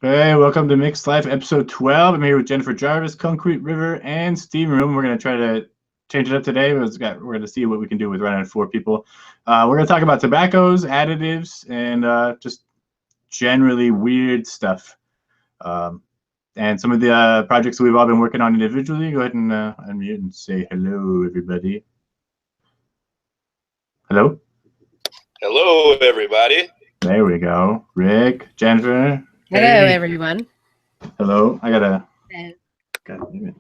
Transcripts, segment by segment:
Hey, welcome to Mixlife episode 12. I'm here with Jennifer Jarvis, Concrete River, and Steam Room. We're going to try to change it up today. We're going to see what we can do with running 4 people. We're going to talk about tobaccos, additives, and just generally weird stuff. And some of the projects that we've all been working on individually. Go ahead and unmute and say hello, everybody. Hello? Hello, everybody. There we go. Rick, Jennifer. Hello, everyone. Hello. God damn it.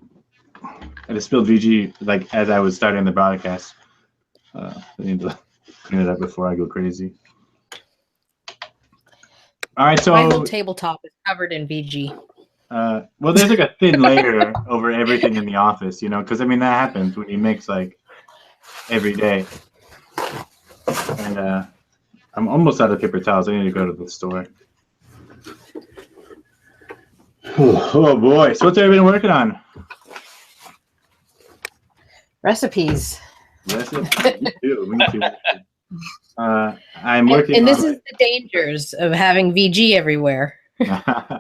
I just spilled VG like as I was starting the broadcast. I need to clean it up before I go crazy. All right, so my whole tabletop is covered in VG. Well, there's like a thin layer over everything in the office, you know, because I mean that happens when you mix like every day. And I'm almost out of paper towels. I need to go to the store. Oh boy! So what's everybody working on? Recipes. Me too. I'm working. And this is the dangers of having VG everywhere.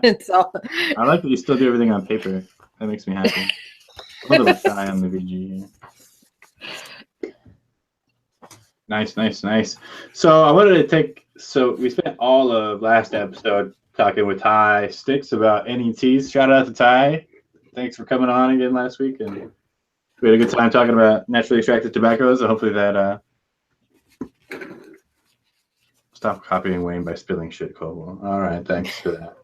It's all. I like that you still do everything on paper. That makes me happy. A little shy on the VG here. Nice. So I wanted to take. So we spent all of last episode talking with Ty Sticks about NETs. Shout out to Ty. Thanks for coming on again last week, and we had a good time talking about naturally extracted tobaccos. So hopefully that stop copying Wayne by spilling shit, Cole. All right, thanks for that.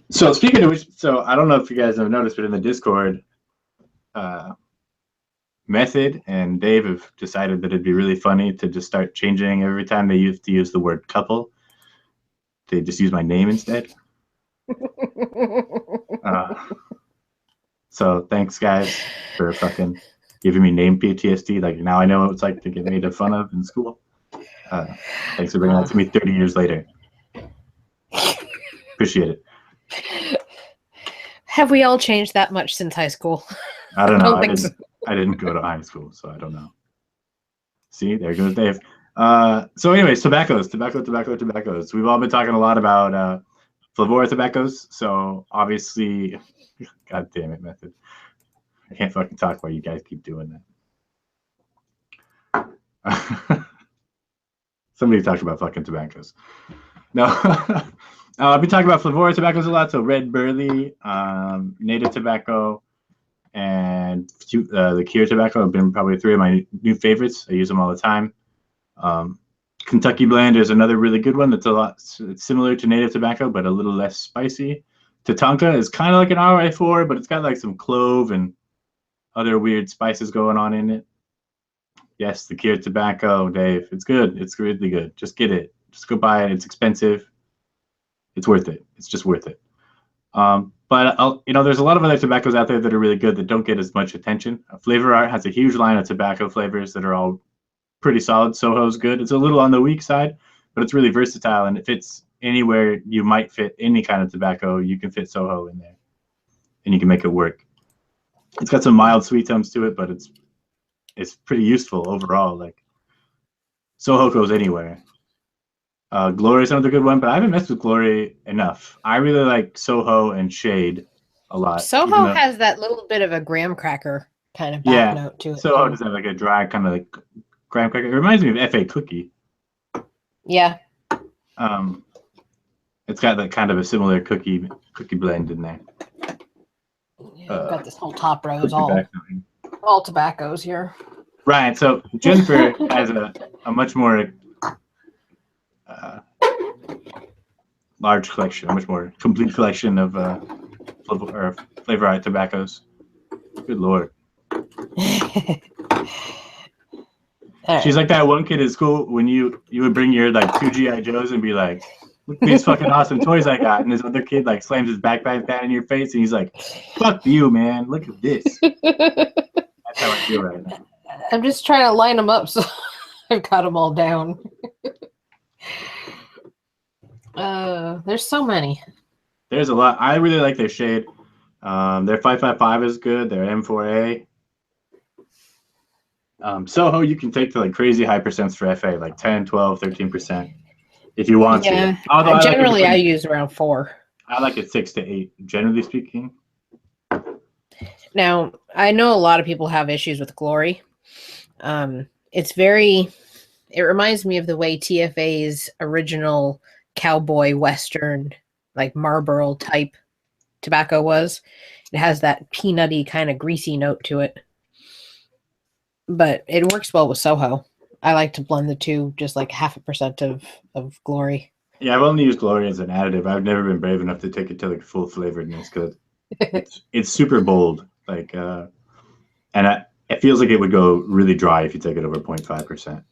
So speaking of which, so I don't know if you guys have noticed, but in the Discord, Method and Dave have decided that it'd be really funny to just start changing every time they used to use the word couple. They just use my name instead. So thanks, guys, for fucking giving me name PTSD. Like now I know what it's like to get made fun of in school. Thanks for bringing that to me 30 years later. Appreciate it. Have we all changed that much since high school? I don't know. I I didn't go to high school, so I don't know. See, there goes Dave. So anyways, tobaccos. We've all been talking a lot about Flavora tobaccos. So obviously, God damn it, Method. I can't fucking talk while you guys keep doing that. Somebody talk about fucking tobaccos. No. I've been talking about Flavora tobaccos a lot. So red burley, native tobacco, and the Cure tobacco have been probably 3 of my new favorites. I use them all the time. Kentucky blend is another really good one that's it's similar to native tobacco, but a little less spicy. Tatanka is kind of like an RI4, but it's got like some clove and other weird spices going on in it. Yes, the Cure tobacco, Dave. It's good. It's really good. Just get it. Just go buy it. It's expensive. It's worth it. It's just worth it. But there's a lot of other tobaccos out there that are really good that don't get as much attention. Flavor Art has a huge line of tobacco flavors that are all pretty solid. Soho's good. It's a little on the weak side, but it's really versatile, and it fits anywhere you might fit any kind of tobacco. You can fit Soho in there, and you can make it work. It's got some mild sweet tones to it, but it's pretty useful overall. Like Soho goes anywhere. Glory is another good one, but I haven't messed with Glory enough. I really like Soho and Shade a lot. Soho has that little bit of a graham cracker kind of back note to it. Soho does have like a dry kind of like graham cracker. It reminds me of FA Cookie. Yeah. It's got like kind of a similar cookie blend in there. Yeah, I've got this whole top row is all tobaccos here. Right. So Jennifer has a much more large collection, a much more complete collection of Flavor Art tobaccos. Good Lord. She's like that one kid at school when you would bring your like 2 G.I. Joes and be like, look at these fucking awesome toys I got. And this other kid like slams his backpack down in your face and he's like, fuck you, man. Look at this. That's how I feel right now. I'm just trying to line them up, so I've got them all down. There's so many. There's a lot. I really like their shade. Their 555 is good. Their M4A. Soho, you can take to like crazy high percents for FA, like 10, 12, 13%. if you want Yeah. to. Although Generally, I use around 4. I like it 6 to 8, generally speaking. Now, I know a lot of people have issues with Glory. It reminds me of the way TFA's original cowboy western, like Marlboro type tobacco was. It has that peanutty kind of greasy note to it. But it works well with Soho. I like to blend the two, just like 0.5% of Glory. Yeah, I've only used Glory as an additive. I've never been brave enough to take it to like full flavoredness because it's super bold. Like, and it feels like it would go really dry if you take it over 0.5%.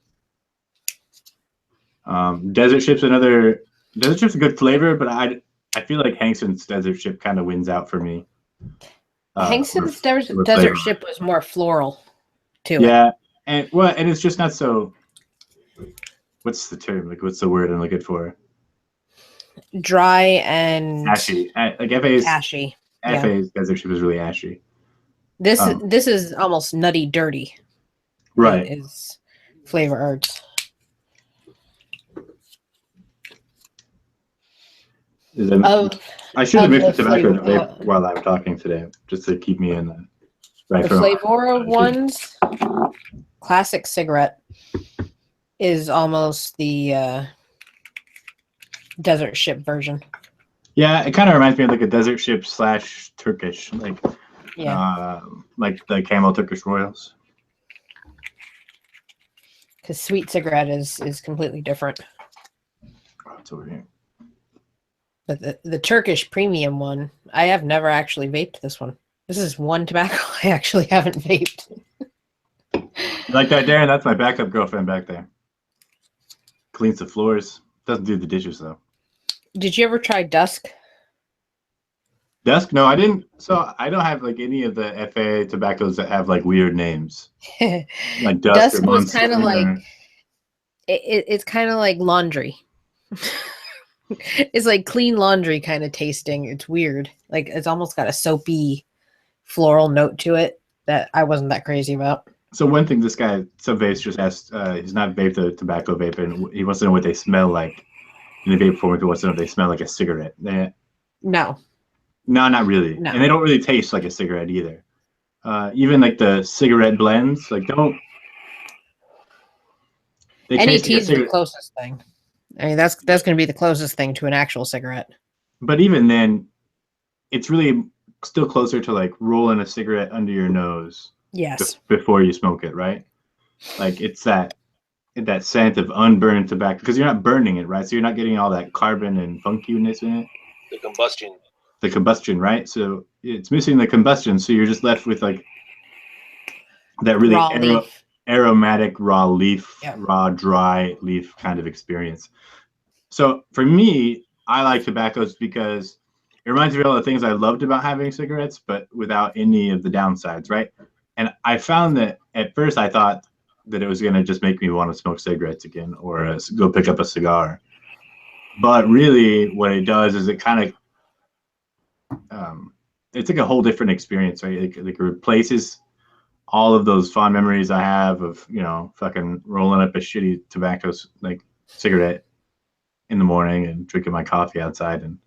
Desert Ship's a good flavor, but I feel like Hankson's Desert Ship kind of wins out for me. Hankson's Desert Ship was more floral to it. Yeah, and it's just not so. What's the term? Like, what's the word I'm looking for? Dry and ashy. Like FA's ashy. FA's Desert Ship is really ashy. This is almost nutty dirty. Right. Is flavor arts. I should have mixed the tobacco and vape while I'm talking today, just to keep me in the right. The Flavora ones, classic cigarette, is almost the Desert Ship version. Yeah, it kind of reminds me of like a Desert Ship / Turkish, like the Camel Turkish Royals. Because Sweet Cigarette is completely different. Oh, it's over here. But the Turkish premium one, I have never actually vaped this one. This is one tobacco I actually haven't vaped. You like that, Darren? That's my backup girlfriend back there. Cleans the floors. Doesn't do the dishes though. Did you ever try Dusk? Dusk? No, I didn't. So I don't have like any of the FA tobaccos that have like weird names. Like Dusk was kind of like it's kind of like laundry. It's like clean laundry kind of tasting. It's weird. Like it's almost got a soapy floral note to it that I wasn't that crazy about. So one thing this guy, some vapes just asked, he's not vaped a tobacco vape, and he wants to know what they smell like in the vape form. He wants to know if they smell like a cigarette. No, not really. No. And they don't really taste like a cigarette either. Even like the cigarette blends, like don't. NET is the closest thing. I mean, that's going to be the closest thing to an actual cigarette. But even then, it's really still closer to like rolling a cigarette under your nose. Yes. Before you smoke it, right? Like it's that scent of unburned tobacco because you're not burning it, right? So you're not getting all that carbon and funkiness in it. The combustion. The combustion, right? So it's missing the combustion, so you're just left with like that really aromatic raw leaf, raw dry leaf kind of experience. So for me, I like tobaccos because it reminds me of all the things I loved about having cigarettes, but without any of the downsides, right? And I found that at first I thought that it was going to just make me want to smoke cigarettes again or go pick up a cigar. But really what it does is it kind of, it's like a whole different experience, right? Like it replaces all of those fond memories I have of, fucking rolling up a shitty tobacco like cigarette in the morning and drinking my coffee outside and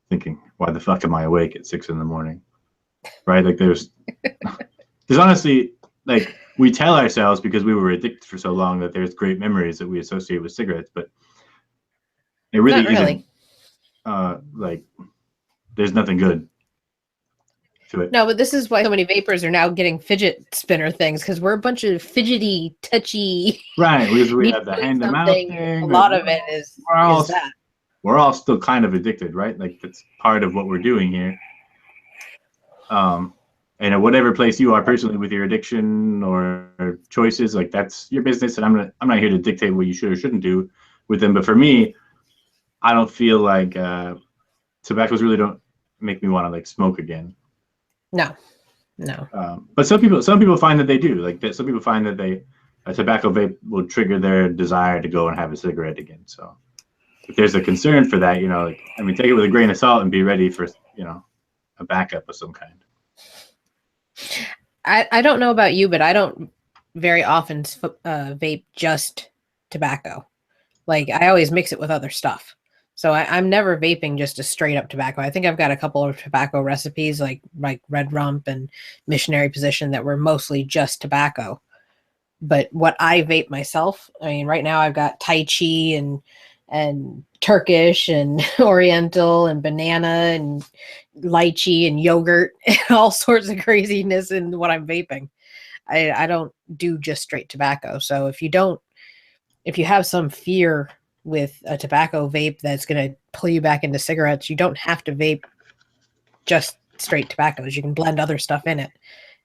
thinking, why the fuck am I awake at 6 a.m? Right? Like there's honestly, like we tell ourselves because we were addicted for so long that there's great memories that we associate with cigarettes, but it really isn't. Like there's nothing good to it. No, but this is why so many vapors are now getting fidget spinner things because we're a bunch of fidgety, touchy. Right, we have the hand to mouth thing. A lot of it is that. We're all still kind of addicted, right? Like that's part of what we're doing here. And at whatever place you are personally with your addiction or choices, like that's your business, and I'm not here to dictate what you should or shouldn't do with them. But for me, I don't feel like tobaccos really don't make me want to like smoke again. No. But some people find that they do. Like that, some people find that a tobacco vape will trigger their desire to go and have a cigarette again. So if there's a concern for that, take it with a grain of salt and be ready for a backup of some kind. I don't know about you, but I don't very often vape just tobacco. Like I always mix it with other stuff. So I'm never vaping just a straight up tobacco. I think I've got a couple of tobacco recipes like Red Rump and Missionary Position that were mostly just tobacco. But what I vape myself, I mean, right now I've got Tai Chi and Turkish and Oriental and banana and lychee and yogurt and all sorts of craziness in what I'm vaping. I don't do just straight tobacco. So if you have some fear with a tobacco vape that's going to pull you back into cigarettes, you don't have to vape just straight tobaccos. You can blend other stuff in it,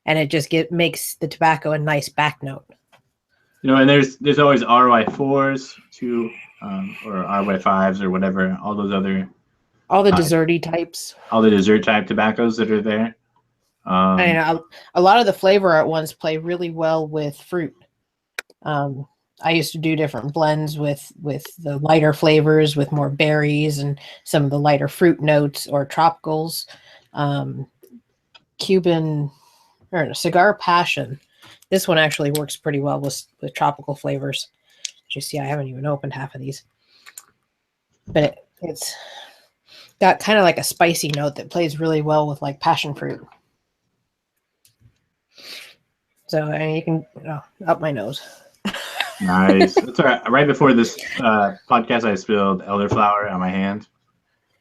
and it just makes the tobacco a nice back note. And there's always RY4s too, or RY5s or whatever. All those other, all the desserty types, all the dessert type tobaccos that are there. I know a lot of the flavor art ones play really well with fruit. I used to do different blends with the lighter flavors, with more berries and some of the lighter fruit notes or tropicals. Cuban or Cigar Passion. This one actually works pretty well with tropical flavors. As you see, I haven't even opened half of these. But it's got kind of like a spicy note that plays really well with like passion fruit. So I mean, you can up my nose. Nice. That's all right. Right before this podcast, I spilled elderflower on my hand.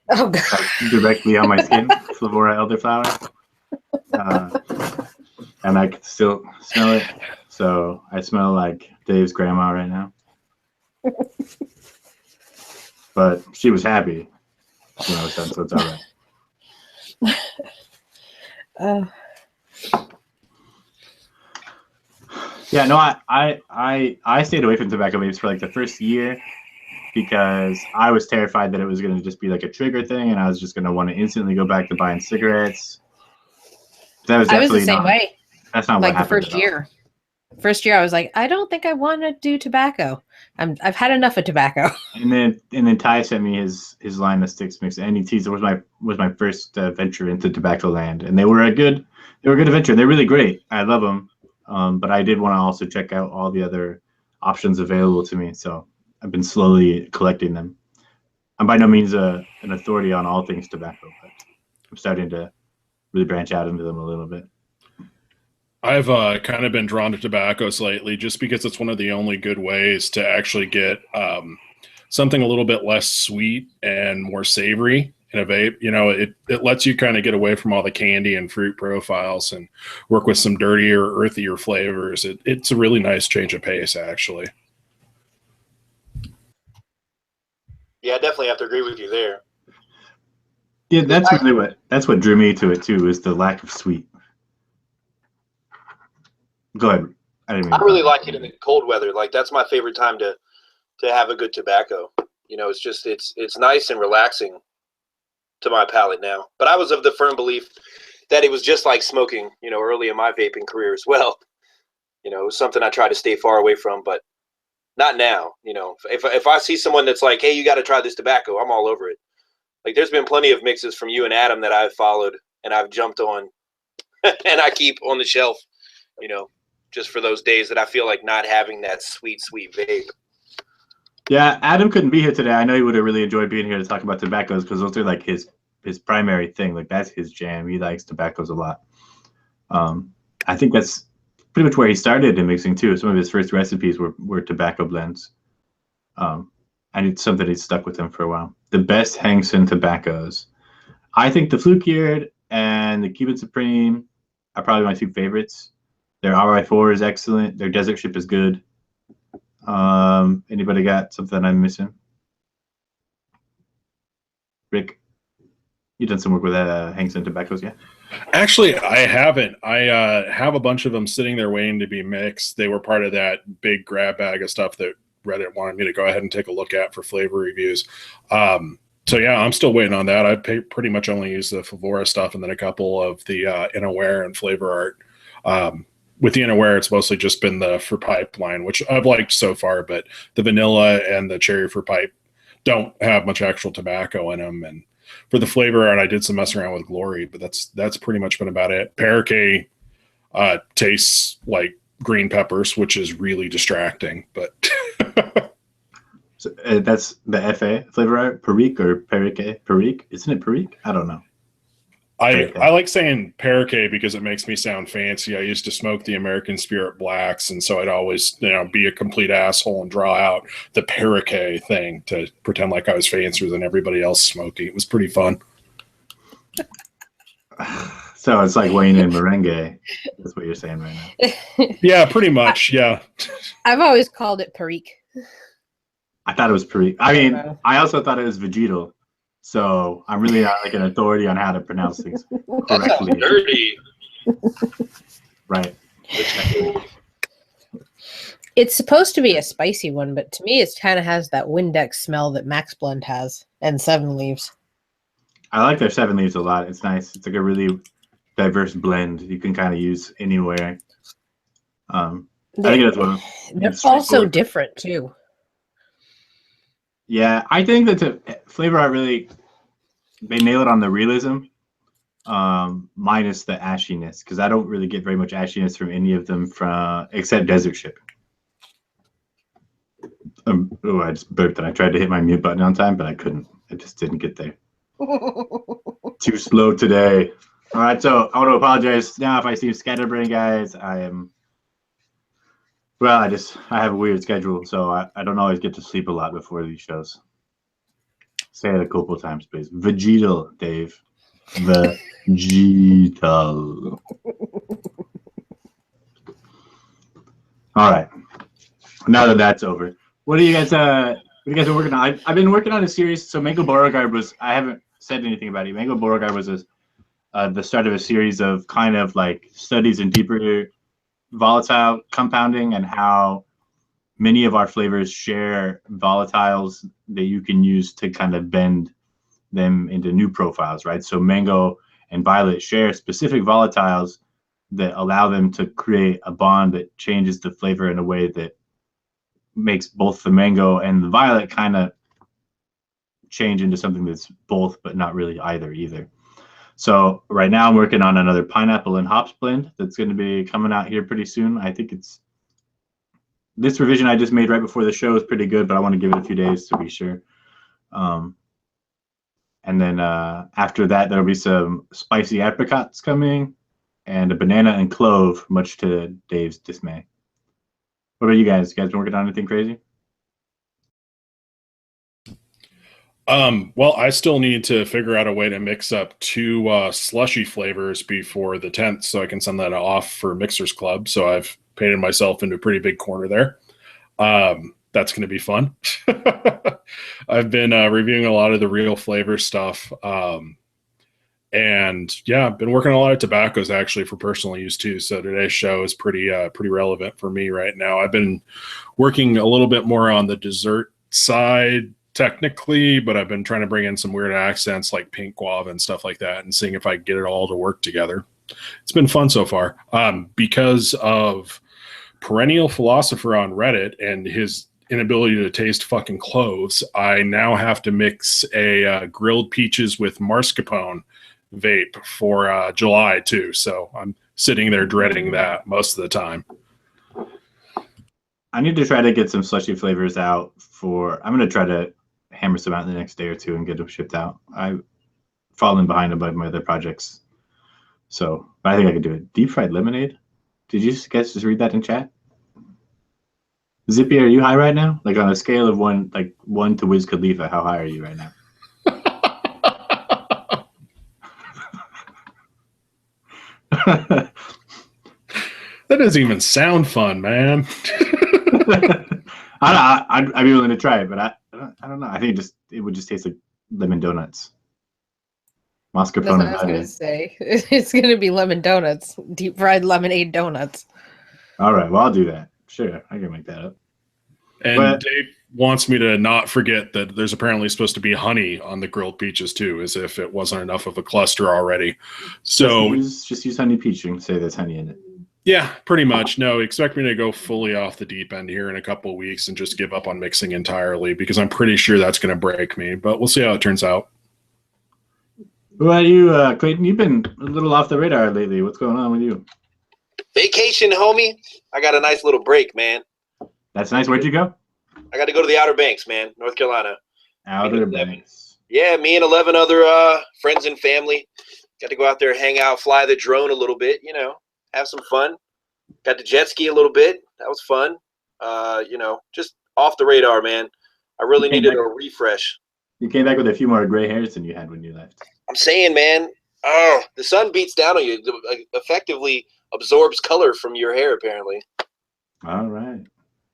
Oh, God. Like, directly on my skin. Flavora elderflower. And I can still smell it. So I smell like Dave's grandma right now. But she was happy. So it's all right. Yeah, no, I stayed away from tobacco vapes for like the first year because I was terrified that it was going to just be like a trigger thing and I was just going to want to instantly go back to buying cigarettes. That was definitely the same way. That's not like what happened. The first year I was like, I don't think I want to do tobacco. I've had enough of tobacco. And then Ty sent me his line of sticks mix and ETs. It was my first venture into tobacco land, and they were a good adventure. They're really great. I love them. But I did want to also check out all the other options available to me. So I've been slowly collecting them. I'm by no means an authority on all things tobacco, but I'm starting to really branch out into them a little bit. I've kind of been drawn to tobacco lately just because it's one of the only good ways to actually get something a little bit less sweet and more savory in a vape. It lets you kind of get away from all the candy and fruit profiles and work with some dirtier, earthier flavors. It's a really nice change of pace, actually. Yeah, I definitely have to agree with you there. Yeah, that's what drew me to it too, is the lack of sweet. Go ahead. I really like it in the cold weather. Like that's my favorite time to have a good tobacco. It's just it's nice and relaxing to my palate now. But I was of the firm belief that it was just like smoking, early in my vaping career as well. It was something I try to stay far away from, but not now. If I see someone that's like, hey, you got to try this tobacco, I'm all over it. Like there's been plenty of mixes from you and Adam that I've followed and I've jumped on and I keep on the shelf, just for those days that I feel like not having that sweet vape. Yeah, Adam couldn't be here today. I know he would have really enjoyed being here to talk about tobaccos because those are like his primary thing. Like that's his jam. He likes tobaccos a lot. I think that's pretty much where he started in mixing too. Some of his first recipes were tobacco blends. And it's something that stuck with him for a while. The best Hangson tobaccos. I think the Fluke-Eared and the Cuban Supreme are probably my two favorites. Their RI4 is excellent. Their Desert Ship is good. Anybody got something I'm missing? Rick, you done some work with Hangson tobaccos, yeah? Actually, I haven't. I have a bunch of them sitting there waiting to be mixed. They were part of that big grab bag of stuff that Reddit wanted me to go ahead and take a look at for flavor reviews. So yeah, I'm still waiting on that. I pretty much only use the Flavora stuff and then a couple of the Inaware and Flavor Art. With the Inaware, it's mostly just been the for pipe line, which I've liked so far, but the vanilla and the cherry for pipe don't have much actual tobacco in them. And for the Flavor Art, I did some messing around with Glory, but that's pretty much been about it. Parakeet tastes like green peppers, which is really distracting, but So, that's the FA flavor art, Perique or Perique? Perique? Isn't it Perique? I don't know. I like saying Perique because it makes me sound fancy. I used to smoke the American Spirit Blacks, and so I'd always, be a complete asshole and draw out the Perique thing to pretend like I was fancier than everybody else smoking. It was pretty fun. So it's like Wayne and merengue. That's what you're saying right now. Yeah, pretty much. Yeah. I've always called it Perique. I thought it was Perique. I mean, I also thought it was vegetal. So I'm really not like an authority on how to pronounce things That sounds correctly. dirty. Right. It's supposed to be a spicy one, but to me, it kind of has that Windex smell that Max Blend has and Seven Leaves. I like their 7 Leaves a lot. It's nice. It's like a really diverse blend you can kind of use anywhere. I think that's one. They're also different too. Yeah, I think that the flavor art really, they nail it on the realism, minus the ashiness, because I don't really get very much ashiness from any of them except Desert Ship. I just burped and I tried to hit my mute button on time, but I couldn't. I just didn't get there. Too slow today. All right, so I want to apologize now if I seem scatterbrained, guys. I have a weird schedule, so I don't always get to sleep a lot before these shows. Say it a couple times, please. Vegetal, Dave. Vegetal. All right. Now that that's over, what are you guys been working on? I've been working on a series. So Mango Beauregard I haven't said anything about it. Mango Beauregard was the start of a series of kind of like studies in deeper volatile compounding and how many of our flavors share volatiles that you can use to kind of bend them into new profiles, right? So mango and violet share specific volatiles that allow them to create a bond that changes the flavor in a way that makes both the mango and the violet kind of change into something that's both but not really either. So right now I'm working on another pineapple and hops blend that's going to be coming out here pretty soon. I think this revision I just made right before the show is pretty good, but I want to give it a few days to be sure. And then after that, there'll be some spicy apricots coming and a banana and clove, much to Dave's dismay. What about you guys? You guys been working on anything crazy? Well, I still need to figure out a way to mix up 2 slushy flavors before the 10th so I can send that off for Mixers Club. So I've painted myself into a pretty big corner there. That's going to be fun. I've been reviewing a lot of the real flavor stuff. And yeah, I've been working on a lot of tobaccos actually for personal use too. So today's show is pretty relevant for me right now. I've been working a little bit more on the dessert side technically, but I've been trying to bring in some weird accents like pink guava and stuff like that and seeing if I can get it all to work together. It's been fun so far. Because of perennial philosopher on Reddit and his inability to taste fucking cloves, I now have to mix a grilled peaches with mascarpone vape for July too. So I'm sitting there dreading that most of the time. I need to try to get some slushy flavors out I'm going to try to hammer some out in the next day or two and get them shipped out. I've fallen behind on my other projects. So, but I think I could do it. Deep fried lemonade? Did you guys just read that in chat? Zippy, are you high right now? Like on a scale of 1 to Wiz Khalifa, how high are you right now? That doesn't even sound fun, man. I'd be willing to try it, but I don't know. I think it would just taste like lemon donuts. Mascarpone. That's what I was going to say. It's going to be lemon donuts, deep fried lemonade donuts. All right, well, I'll do that. Sure, I can make that up. And Dave wants me to not forget that there's apparently supposed to be honey on the grilled peaches too, as if it wasn't enough of a cluster already. So just use honey peach and say there's honey in it. Yeah, pretty much. No, expect me to go fully off the deep end here in a couple of weeks and just give up on mixing entirely because I'm pretty sure that's going to break me, but we'll see how it turns out. Well, you, Clayton, you've been a little off the radar lately. What's going on with you? Vacation, homie. I got a nice little break, man. That's nice. Where'd you go? I got to go to the Outer Banks, man, North Carolina. Outer Banks. Yeah, me and 11 other friends and family got to go out there, hang out, fly the drone a little bit, you know, have some fun. Got to jet ski a little bit. That was fun. You know, just off the radar, man. I really needed a refresh. You came back with a few more gray hairs than you had when you left. I'm saying, man, oh, the sun beats down on you. It effectively absorbs color from your hair, apparently. All right.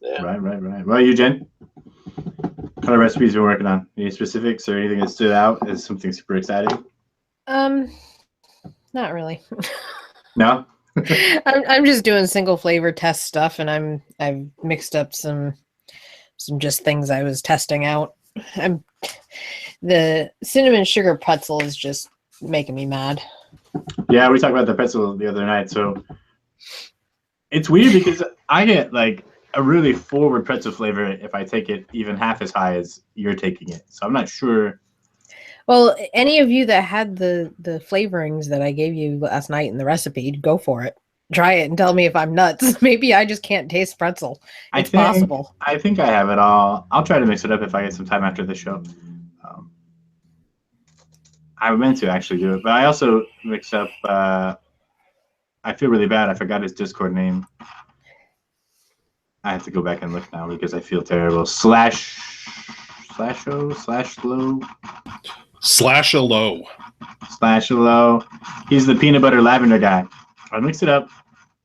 Yeah. Right. Well, you, Jen? What kind of recipes are you working on? Any specifics or anything that stood out as something super exciting? Not really. No? I'm just doing single flavor test stuff, and I've mixed up some just things I was testing out. The cinnamon sugar pretzel is just making me mad. Yeah, we talked about the pretzel the other night. So it's weird because I get like a really forward pretzel flavor if I take it even half as high as you're taking it. So I'm not sure. Well, any of you that had the flavorings that I gave you last night in the recipe, go for it. Try it and tell me if I'm nuts. Maybe I just can't taste pretzel. It's possible. I think I have it all. I'll try to mix it up if I get some time after the show. I meant to actually do it, but I also mixed up. I feel really bad. I forgot his Discord name. I have to go back and look now because I feel terrible. Slash-o-low. He's the peanut butter lavender guy. I mixed it up,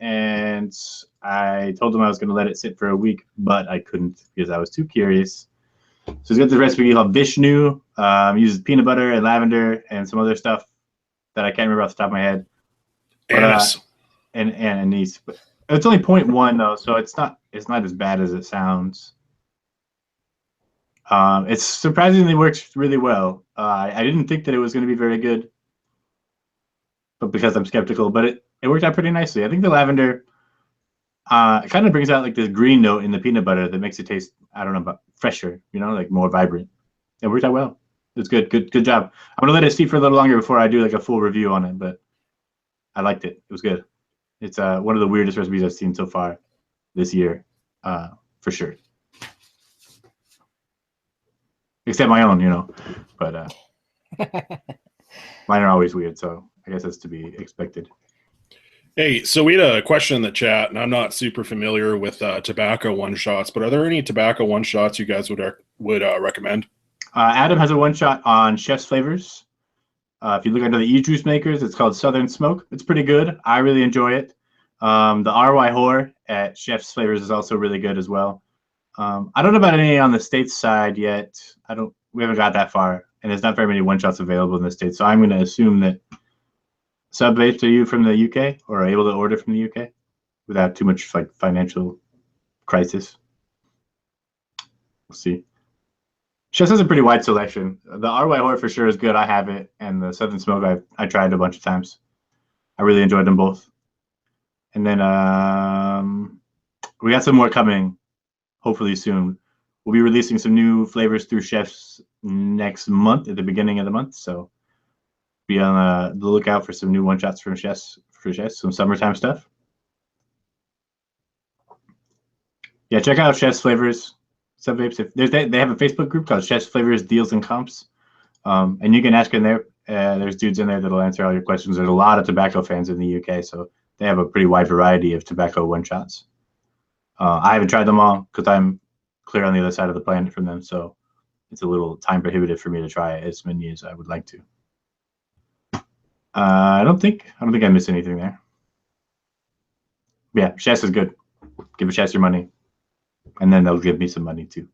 and I told him I was going to let it sit for a week, but I couldn't because I was too curious. So he's got this recipe called Vishnu. Uses peanut butter and lavender and some other stuff that I can't remember off the top of my head. But, and anise. But it's only 0.1 though, so it's not as bad as it sounds. It surprisingly works really well. I didn't think that it was going to be very good, but because I'm skeptical, but it worked out pretty nicely. I think the lavender kind of brings out like this green note in the peanut butter that makes it taste, I don't know, but fresher, you know, like more vibrant. It worked out well. It's good job. I'm gonna let it steep for a little longer before I do like a full review on it, but I liked it. It was good. It's one of the weirdest recipes I've seen so far this year, for sure. Except my own, you know, but mine are always weird, so I guess that's to be expected. Hey, so we had a question in the chat, and I'm not super familiar with tobacco one-shots, but are there any tobacco one-shots you guys would recommend? Adam has a one-shot on Chef's Flavors. If you look under the e-juice makers, it's called Southern Smoke. It's pretty good. I really enjoy it. The RY Whore at Chef's Flavors is also really good as well. I don't know about any on the States side yet. We haven't got that far, and there's not very many one-shots available in the States, so I'm going to assume that Sub vapes, are you from the UK or are able to order from the UK without too much like financial crisis? We'll see. Chefs has a pretty wide selection. The RY Whore for sure is good. I have it, and the Southern Smoke I tried a bunch of times. I really enjoyed them both. And then we got some more coming, hopefully soon. We'll be releasing some new flavors through Chefs next month at the beginning of the month, so be on the lookout for some new one-shots from Chefs, some summertime stuff. Yeah, check out Chef's Flavors. Sub vapes. They have a Facebook group called Chef's Flavors Deals and Comps, and you can ask in there. There's dudes in there that'll answer all your questions. There's a lot of tobacco fans in the UK, so they have a pretty wide variety of tobacco one-shots. I haven't tried them all because I'm clear on the other side of the planet from them, so it's a little time prohibitive for me to try as many as I would like to. I don't think I missed anything there. Yeah, Chefs is good. Give a Chefs your money, and then they'll give me some money too.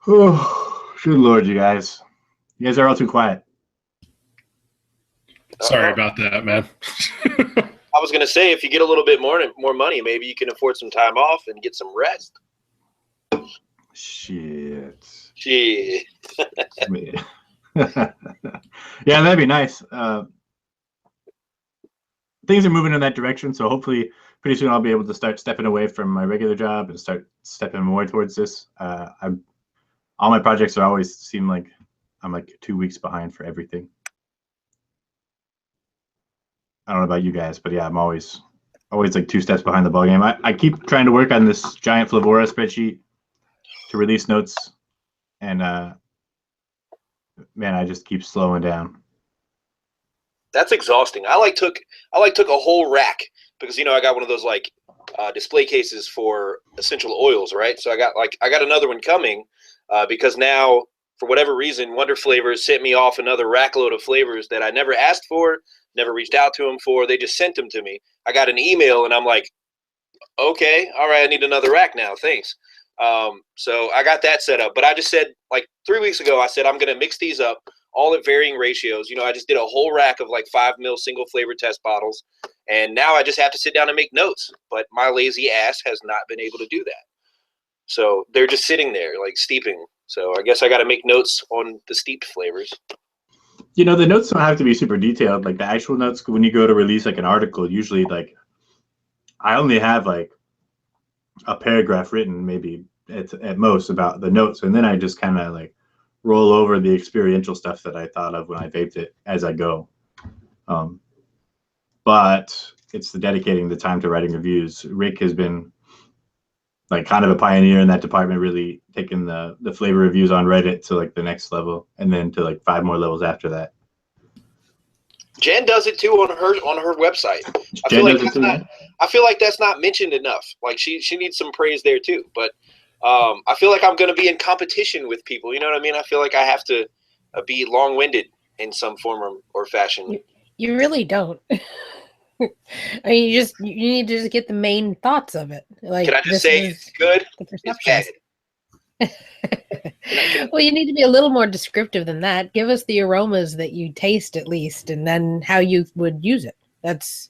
Oh, good Lord, you guys are all too quiet. Sorry about that, man. I was gonna say, if you get a little bit more money, maybe you can afford some time off and get some rest. Shit. Yeah, that'd be nice. Things are moving in that direction, so hopefully pretty soon I'll be able to start stepping away from my regular job and start stepping more towards this. All my projects are always seem like I'm like 2 weeks behind for everything. I don't know about you guys, but yeah, I'm always always like 2 steps behind the ball game. I keep trying to work on this giant Flavora spreadsheet to release notes, and man, I just keep slowing down. That's exhausting. I took a whole rack because I got one of those like display cases for essential oils, right? So I got another one coming because now, for whatever reason, Wonder Flavors sent me off another rack load of flavors that I never asked for, never reached out to them for. They just sent them to me. I got an email and I'm like, okay, all right, I need another rack now. Thanks. So I got that set up. But I just said, like 3 weeks ago, I said I'm going to mix these up all at varying ratios. I just did a whole rack of like 5 ml single flavor test bottles. And now I just have to sit down and make notes. But my lazy ass has not been able to do that. So they're just sitting there like steeping. So I guess I got to make notes on the steeped flavors. The notes don't have to be super detailed. Like the actual notes, when you go to release like an article, usually like I only have like a paragraph written maybe at most about the notes. And then I just kind of like roll over the experiential stuff that I thought of when I vaped it as I go. But it's the dedicating the time to writing reviews. Rick has been like kind of a pioneer in that department, really taking the flavor reviews on Reddit to like the next level, and then to like 5 more levels after that. Jen does it too on her website. I feel like that's not mentioned enough. Like she needs some praise there too. But I feel like I'm going to be in competition with people. You know what I mean? I feel like I have to be long-winded in some form or fashion. You really don't. I mean, you need to just get the main thoughts of it. Like, can I just say it's good? It's bad. Well, you need to be a little more descriptive than that. Give us the aromas that you taste at least, and then how you would use it. That's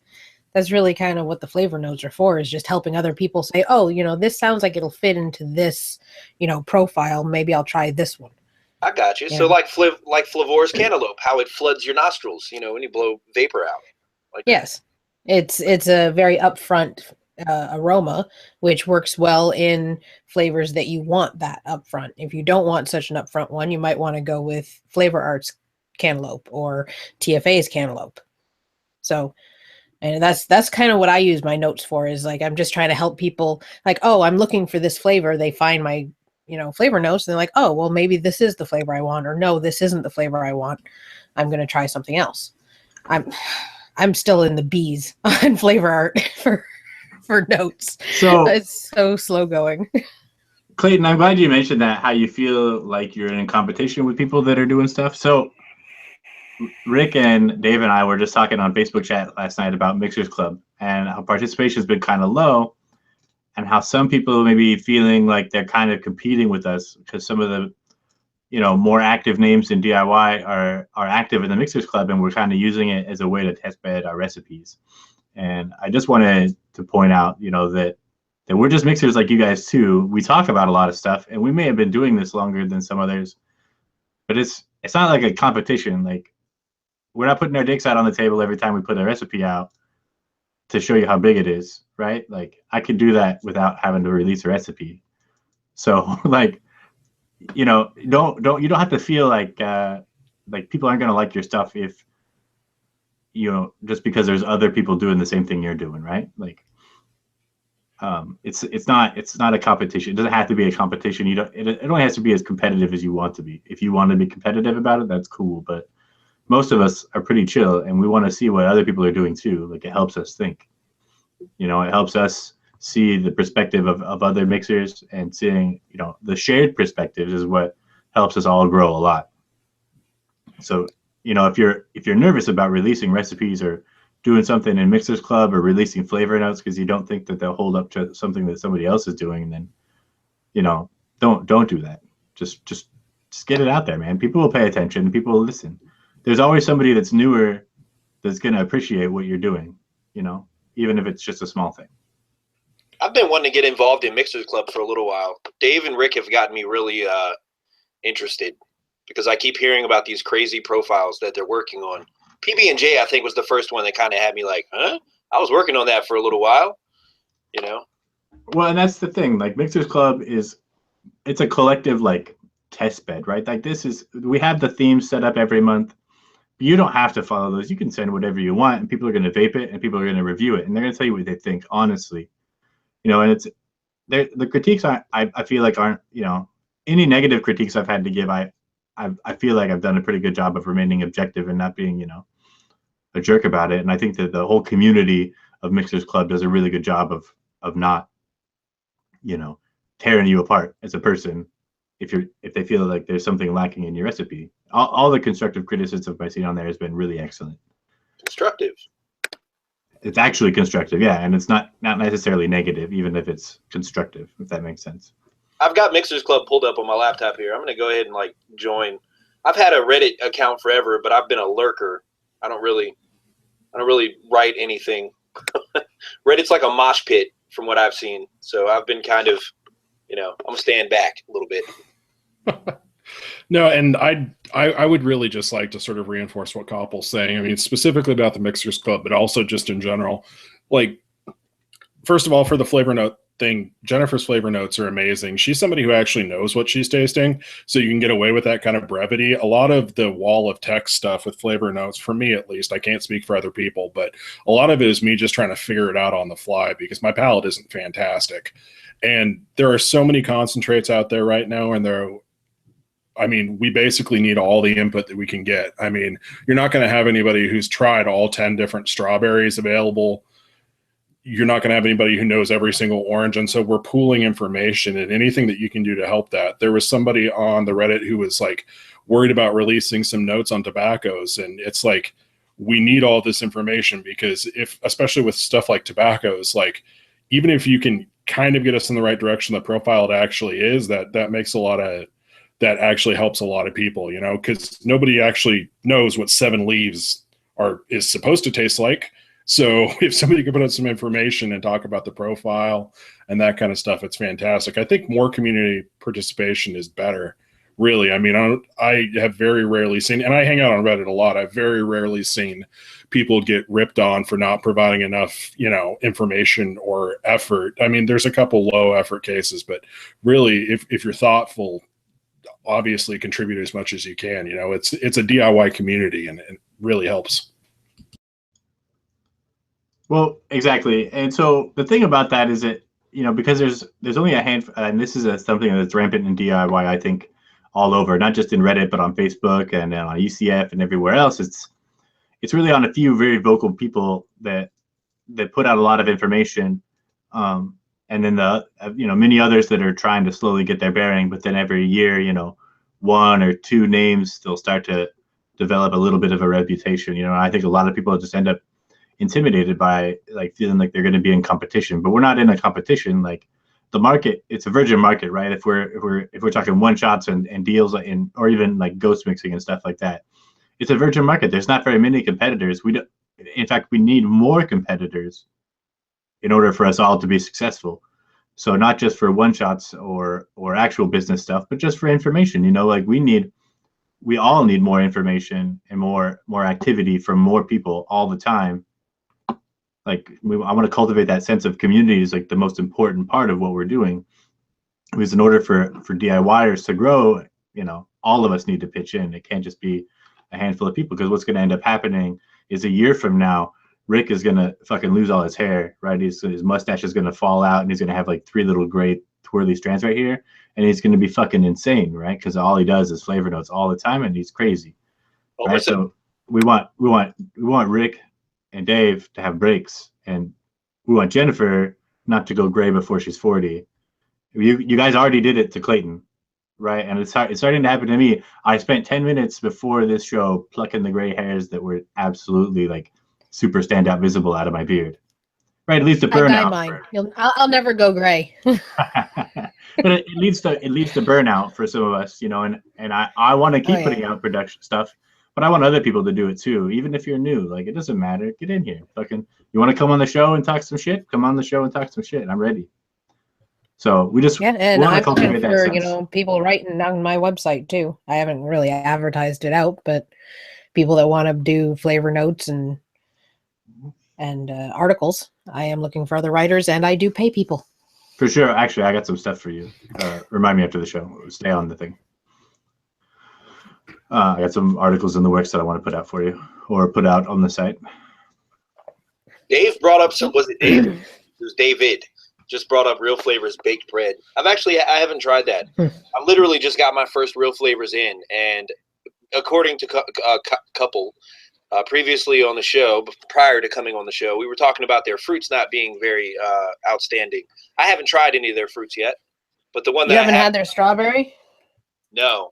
really kind of what the flavor notes are for, is just helping other people say, oh, this sounds like it'll fit into this, profile. Maybe I'll try this one. I got you. So like Flavora's cantaloupe, how it floods your nostrils, when you blow vapor out. Like yes. It's a very upfront aroma, which works well in flavors that you want that upfront. If you don't want such an upfront one, you might want to go with Flavor Arts cantaloupe or TFA's cantaloupe. So, and that's kind of what I use my notes for, is like, I'm just trying to help people like, oh, I'm looking for this flavor. They find my, flavor notes and they're like, oh, well, maybe this is the flavor I want, or no, this isn't the flavor I want. I'm going to try something else. I'm still in the B's on Flavor Art for notes. So it's so slow going. Clayton, I'm glad you mentioned that, how you feel like you're in competition with people that are doing stuff. So Rick and Dave and I were just talking on Facebook chat last night about Mixers Club and how participation has been kind of low, and how some people may be feeling like they're kind of competing with us because some of the more active names in DIY are active in the Mixers Club, and we're kind of using it as a way to test bed our recipes. And I just wanted to point out, that we're just mixers like you guys too. We talk about a lot of stuff, and we may have been doing this longer than some others, but it's not like a competition. Like, we're not putting our dicks out on the table every time we put a recipe out to show you how big it is, right? Like, I could do that without having to release a recipe. So like, you don't have to feel like people aren't going to like your stuff if just because there's other people doing the same thing you're doing, right? Like, it's not a competition. It doesn't have to be a competition. It only has to be as competitive as you want to be. If you want to be competitive about it, that's cool. But most of us are pretty chill, and we want to see what other people are doing too. Like, it helps us think. It helps us see the perspective of other mixers, and seeing the shared perspectives is what helps us all grow a lot. So if you're nervous about releasing recipes or doing something in Mixers Club or releasing flavor notes because you don't think that they'll hold up to something that somebody else is doing, then don't do that. Just get it out there, man. People will pay attention. People will listen. There's always somebody that's newer that's going to appreciate what you're doing, even if it's just a small thing. I've been wanting to get involved in Mixers Club for a little while. Dave and Rick have gotten me really interested, because I keep hearing about these crazy profiles that they're working on. PB&J, I think, was the first one that kind of had me like, huh? I was working on that for a little while, Well, and that's the thing. Like, Mixers Club it's a collective like test bed, right? Like, we have the themes set up every month. You don't have to follow those. You can send whatever you want, and people are going to vape it, and people are going to review it, and they're going to tell you what they think, honestly. And it's the critiques I feel like aren't, any negative critiques I've had to give. I feel like I've done a pretty good job of remaining objective and not being, a jerk about it. And I think that the whole community of Mixers Club does a really good job of not, tearing you apart as a person if they feel like there's something lacking in your recipe. All the constructive criticism I've seen on there has been really excellent. Constructive. It's actually constructive, yeah, and it's not necessarily negative, even if it's constructive, if that makes sense. I've got Mixers Club pulled up on my laptop here. I'm going to go ahead and join. I've had a Reddit account forever, but I've been a lurker. I don't really write anything. Reddit's like a mosh pit from what I've seen. So I've been kind of, I'm staying back a little bit. No, and I would really just like to sort of reinforce what Koppel's saying. I mean, specifically about the Mixers Club, but also just in general. First of all, for the flavor note thing, Jennifer's flavor notes are amazing. She's somebody who actually knows what she's tasting, so you can get away with that kind of brevity. A lot of the wall of text stuff with flavor notes, for me at least, I can't speak for other people, but a lot of it is me just trying to figure it out on the fly because my palate isn't fantastic. And there are so many concentrates out there right now, and we basically need all the input that we can get. I mean, you're not going to have anybody who's tried all 10 different strawberries available. You're not going to have anybody who knows every single orange. And so we're pooling information, and anything that you can do to help that. There was somebody on the Reddit who was worried about releasing some notes on tobaccos. And it's we need all this information because especially with stuff like tobaccos, even if you can kind of get us in the right direction, the profile it actually is, that makes that actually helps a lot of people, because nobody actually knows what 7 leaves is supposed to taste like. So if somebody could put out some information and talk about the profile and that kind of stuff, it's fantastic. I think more community participation is better, really. I mean, I have very rarely seen, and I hang out on Reddit a lot, I've very rarely seen people get ripped on for not providing enough, information or effort. I mean, there's a couple low effort cases, but really, if you're thoughtful, obviously contribute as much as you can. It's a DIY community, and it really helps. Well, exactly. And so the thing about that is that, because there's only a handful, and this is something that's rampant in DIY, I think, all over, not just in Reddit, but on Facebook and on ECF and everywhere else. It's really on a few very vocal people that put out a lot of information. And then many others that are trying to slowly get their bearing, but then every year, 1 or 2 names, they'll start to develop a little bit of a reputation. I think a lot of people just end up intimidated by feeling like they're going to be in competition, but we're not in a competition. The market, it's a virgin market, right? If we're talking one shots and deals or even ghost mixing and stuff like that, it's a virgin market. There's not very many competitors. In fact, we need more competitors in order for us all to be successful. So not just for one shots or actual business stuff, but just for information. We all need more information and more activity from more people all the time. I want to cultivate that sense of community is the most important part of what we're doing. Because in order for DIYers to grow, all of us need to pitch in. It can't just be a handful of people, because what's going to end up happening is a year from now, Rick is going to fucking lose all his hair, right? His mustache is going to fall out, and he's going to have 3 little gray twirly strands right here, and he's going to be fucking insane, right? Because all he does is flavor notes all the time, and he's crazy. Right? So we want Rick and Dave to have breaks, and we want Jennifer not to go gray before she's 40. You guys already did it to Clayton, right? And it's starting to happen to me. I spent 10 minutes before this show plucking the gray hairs that were absolutely super standout visible out of my beard, right? At least the burnout. I dye mine. I'll never go gray. But it leads to burnout for some of us, and I want to keep putting out production stuff. But I want other people to do it too, even if you're new. It doesn't matter. Get in here. You want to come on the show and talk some shit? Come on the show and talk some shit. I'm ready. So we just want to cultivate that sense. People writing on my website too. I haven't really advertised it out, but people that want to do flavor notes and articles, I am looking for other writers, and I do pay people. For sure. Actually, I got some stuff for you. Remind me after the show. Stay on the thing. I got some articles in the works that I want to put out for you, or put out on the site. Dave brought up some. Was it Dave? It was David. Just brought up Real Flavors baked bread. I haven't tried that. I literally just got my first Real Flavors in, and according to couple previously on the show, prior to coming on the show, we were talking about their fruits not being very outstanding. I haven't tried any of their fruits yet, but the one that you haven't had their strawberry. No,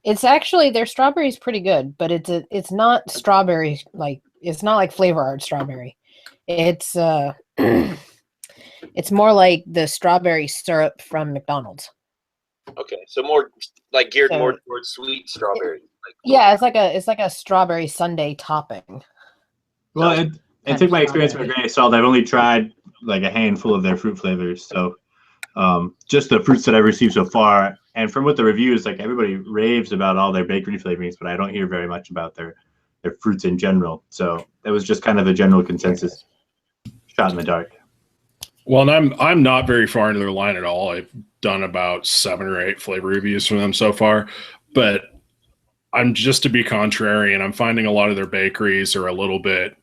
it's actually their strawberry is pretty good, but it's not strawberry like it's not like Flavor Art strawberry. It's it's more like the strawberry syrup from McDonald's. Okay, so more like geared more towards sweet strawberry. Yeah, it's like a strawberry sundae topping. Well, I think my experience with Granny Salt, I've only tried like a handful of their fruit flavors. So just the fruits that I've received so far, and from what the reviews, like everybody raves about all their bakery flavorings, but I don't hear very much about their fruits in general. So that was just kind of the general consensus. Shot in the dark. Well, and I'm not very far into their line at all. I've done about 7 or 8 flavor reviews from them so far, but I'm just to be contrary, and I'm finding a lot of their bakeries are a little bit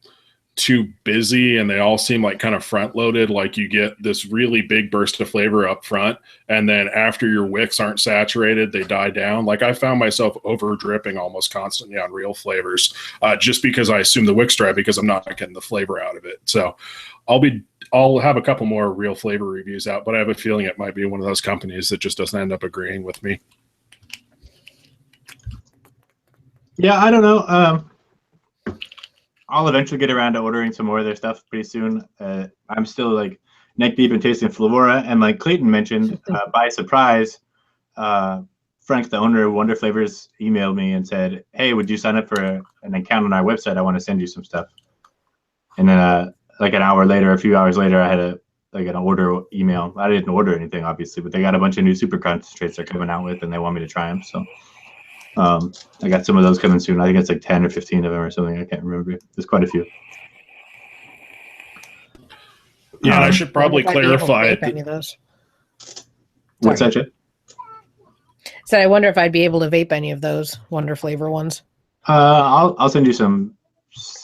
too busy, and they all seem like kind of front loaded. Like you get this really big burst of flavor up front, and then after your wicks aren't saturated, they die down. Like I found myself over dripping almost constantly on Real Flavors, just because I assume the wicks dry because I'm not getting the flavor out of it. So I'll have a couple more Real Flavor reviews out, but I have a feeling it might be one of those companies that just doesn't end up agreeing with me. Yeah, I don't know. I'll eventually get around to ordering some more of their stuff pretty soon. I'm still like neck deep in tasting Flavora, and like Clayton mentioned, by surprise, Frank, the owner of Wonder Flavors, emailed me and said, "Hey, would you sign up for an account on our website? I want to send you some stuff." And then like an hour later, a few hours later, I had an order email. I didn't order anything, obviously, but they got a bunch of new super concentrates they're coming out with, and they want me to try them. So I got some of those coming soon. I think it's like 10 or 15 of them or something. I can't remember. There's quite a few. Yeah, and I should probably clarify. Any of those. What's that, Chip? So I wonder if I'd be able to vape any of those Wonder Flavor ones. I'll send you some.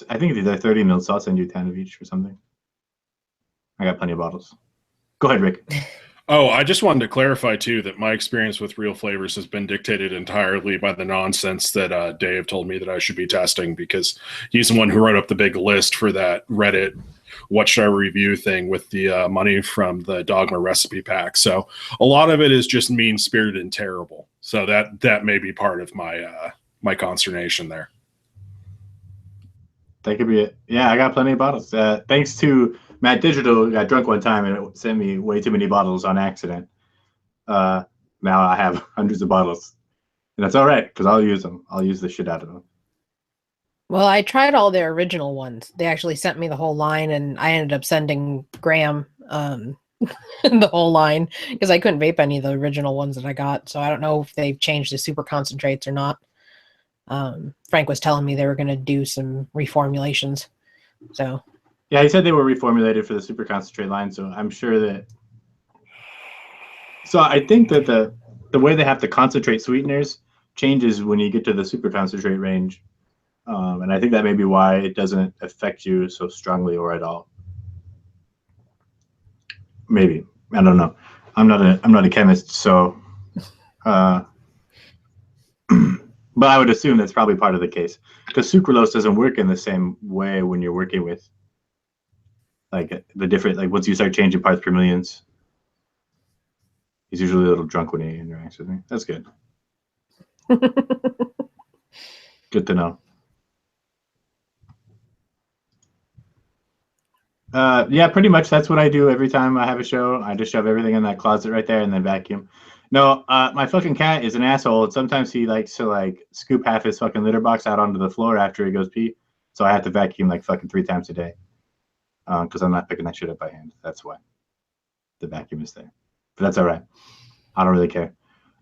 I think they're 30 mils, so I'll send you 10 of each or something. I got plenty of bottles. Go ahead, Rick. Oh, I just wanted to clarify, too, that my experience with Real Flavors has been dictated entirely by the nonsense that Dave told me that I should be testing, because he's the one who wrote up the big list for that Reddit what should I review thing with the money from the Dogma recipe pack. So a lot of it is just mean-spirited and terrible. So that may be part of my my consternation there. That could be it. Yeah, I got plenty of bottles. Thanks to Matt Digital, got drunk one time and it sent me way too many bottles on accident. Now I have hundreds of bottles. And that's all right, because I'll use them. I'll use the shit out of them. Well, I tried all their original ones. They actually sent me the whole line, and I ended up sending Graham the whole line because I couldn't vape any of the original ones that I got. So I don't know if they've changed the super concentrates or not. Frank was telling me they were going to do some reformulations. So yeah, he said they were reformulated for the super concentrate line. So I'm sure that. So I think that the way they have to concentrate sweeteners changes when you get to the super concentrate range. And I think that may be why it doesn't affect you so strongly or at all. Maybe. I don't know. I'm not a chemist, so but I would assume that's probably part of the case, because sucralose doesn't work in the same way when you're working with like the different, like once you start changing parts per millions. He's usually a little drunk when he interacts with me. That's good. Good to know. Yeah, pretty much that's what I do every time I have a show. I just shove everything in that closet right there and then vacuum. No, my fucking cat is an asshole, and sometimes he likes to like scoop half his fucking litter box out onto the floor after he goes pee. So I have to vacuum like fucking 3 times a day, because I'm not picking that shit up by hand. That's why the vacuum is there. But that's all right. I don't really care.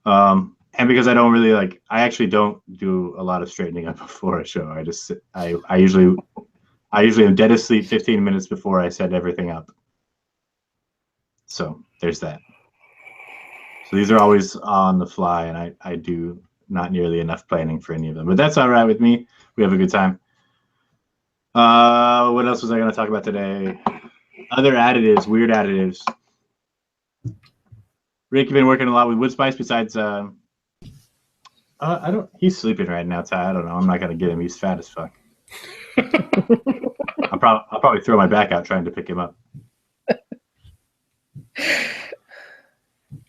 And because I don't really like, I actually don't do a lot of straightening up before a show. I usually am dead asleep 15 minutes before I set everything up. So there's that. So these are always on the fly, and I do not nearly enough planning for any of them. But that's all right with me. We have a good time. What else was I going to talk about today? Other additives, weird additives. Rick, you've been working a lot with wood spice besides. I don't. He's sleeping right now, Ty. I don't know. I'm not going to get him. He's fat as fuck. I'll probably throw my back out trying to pick him up.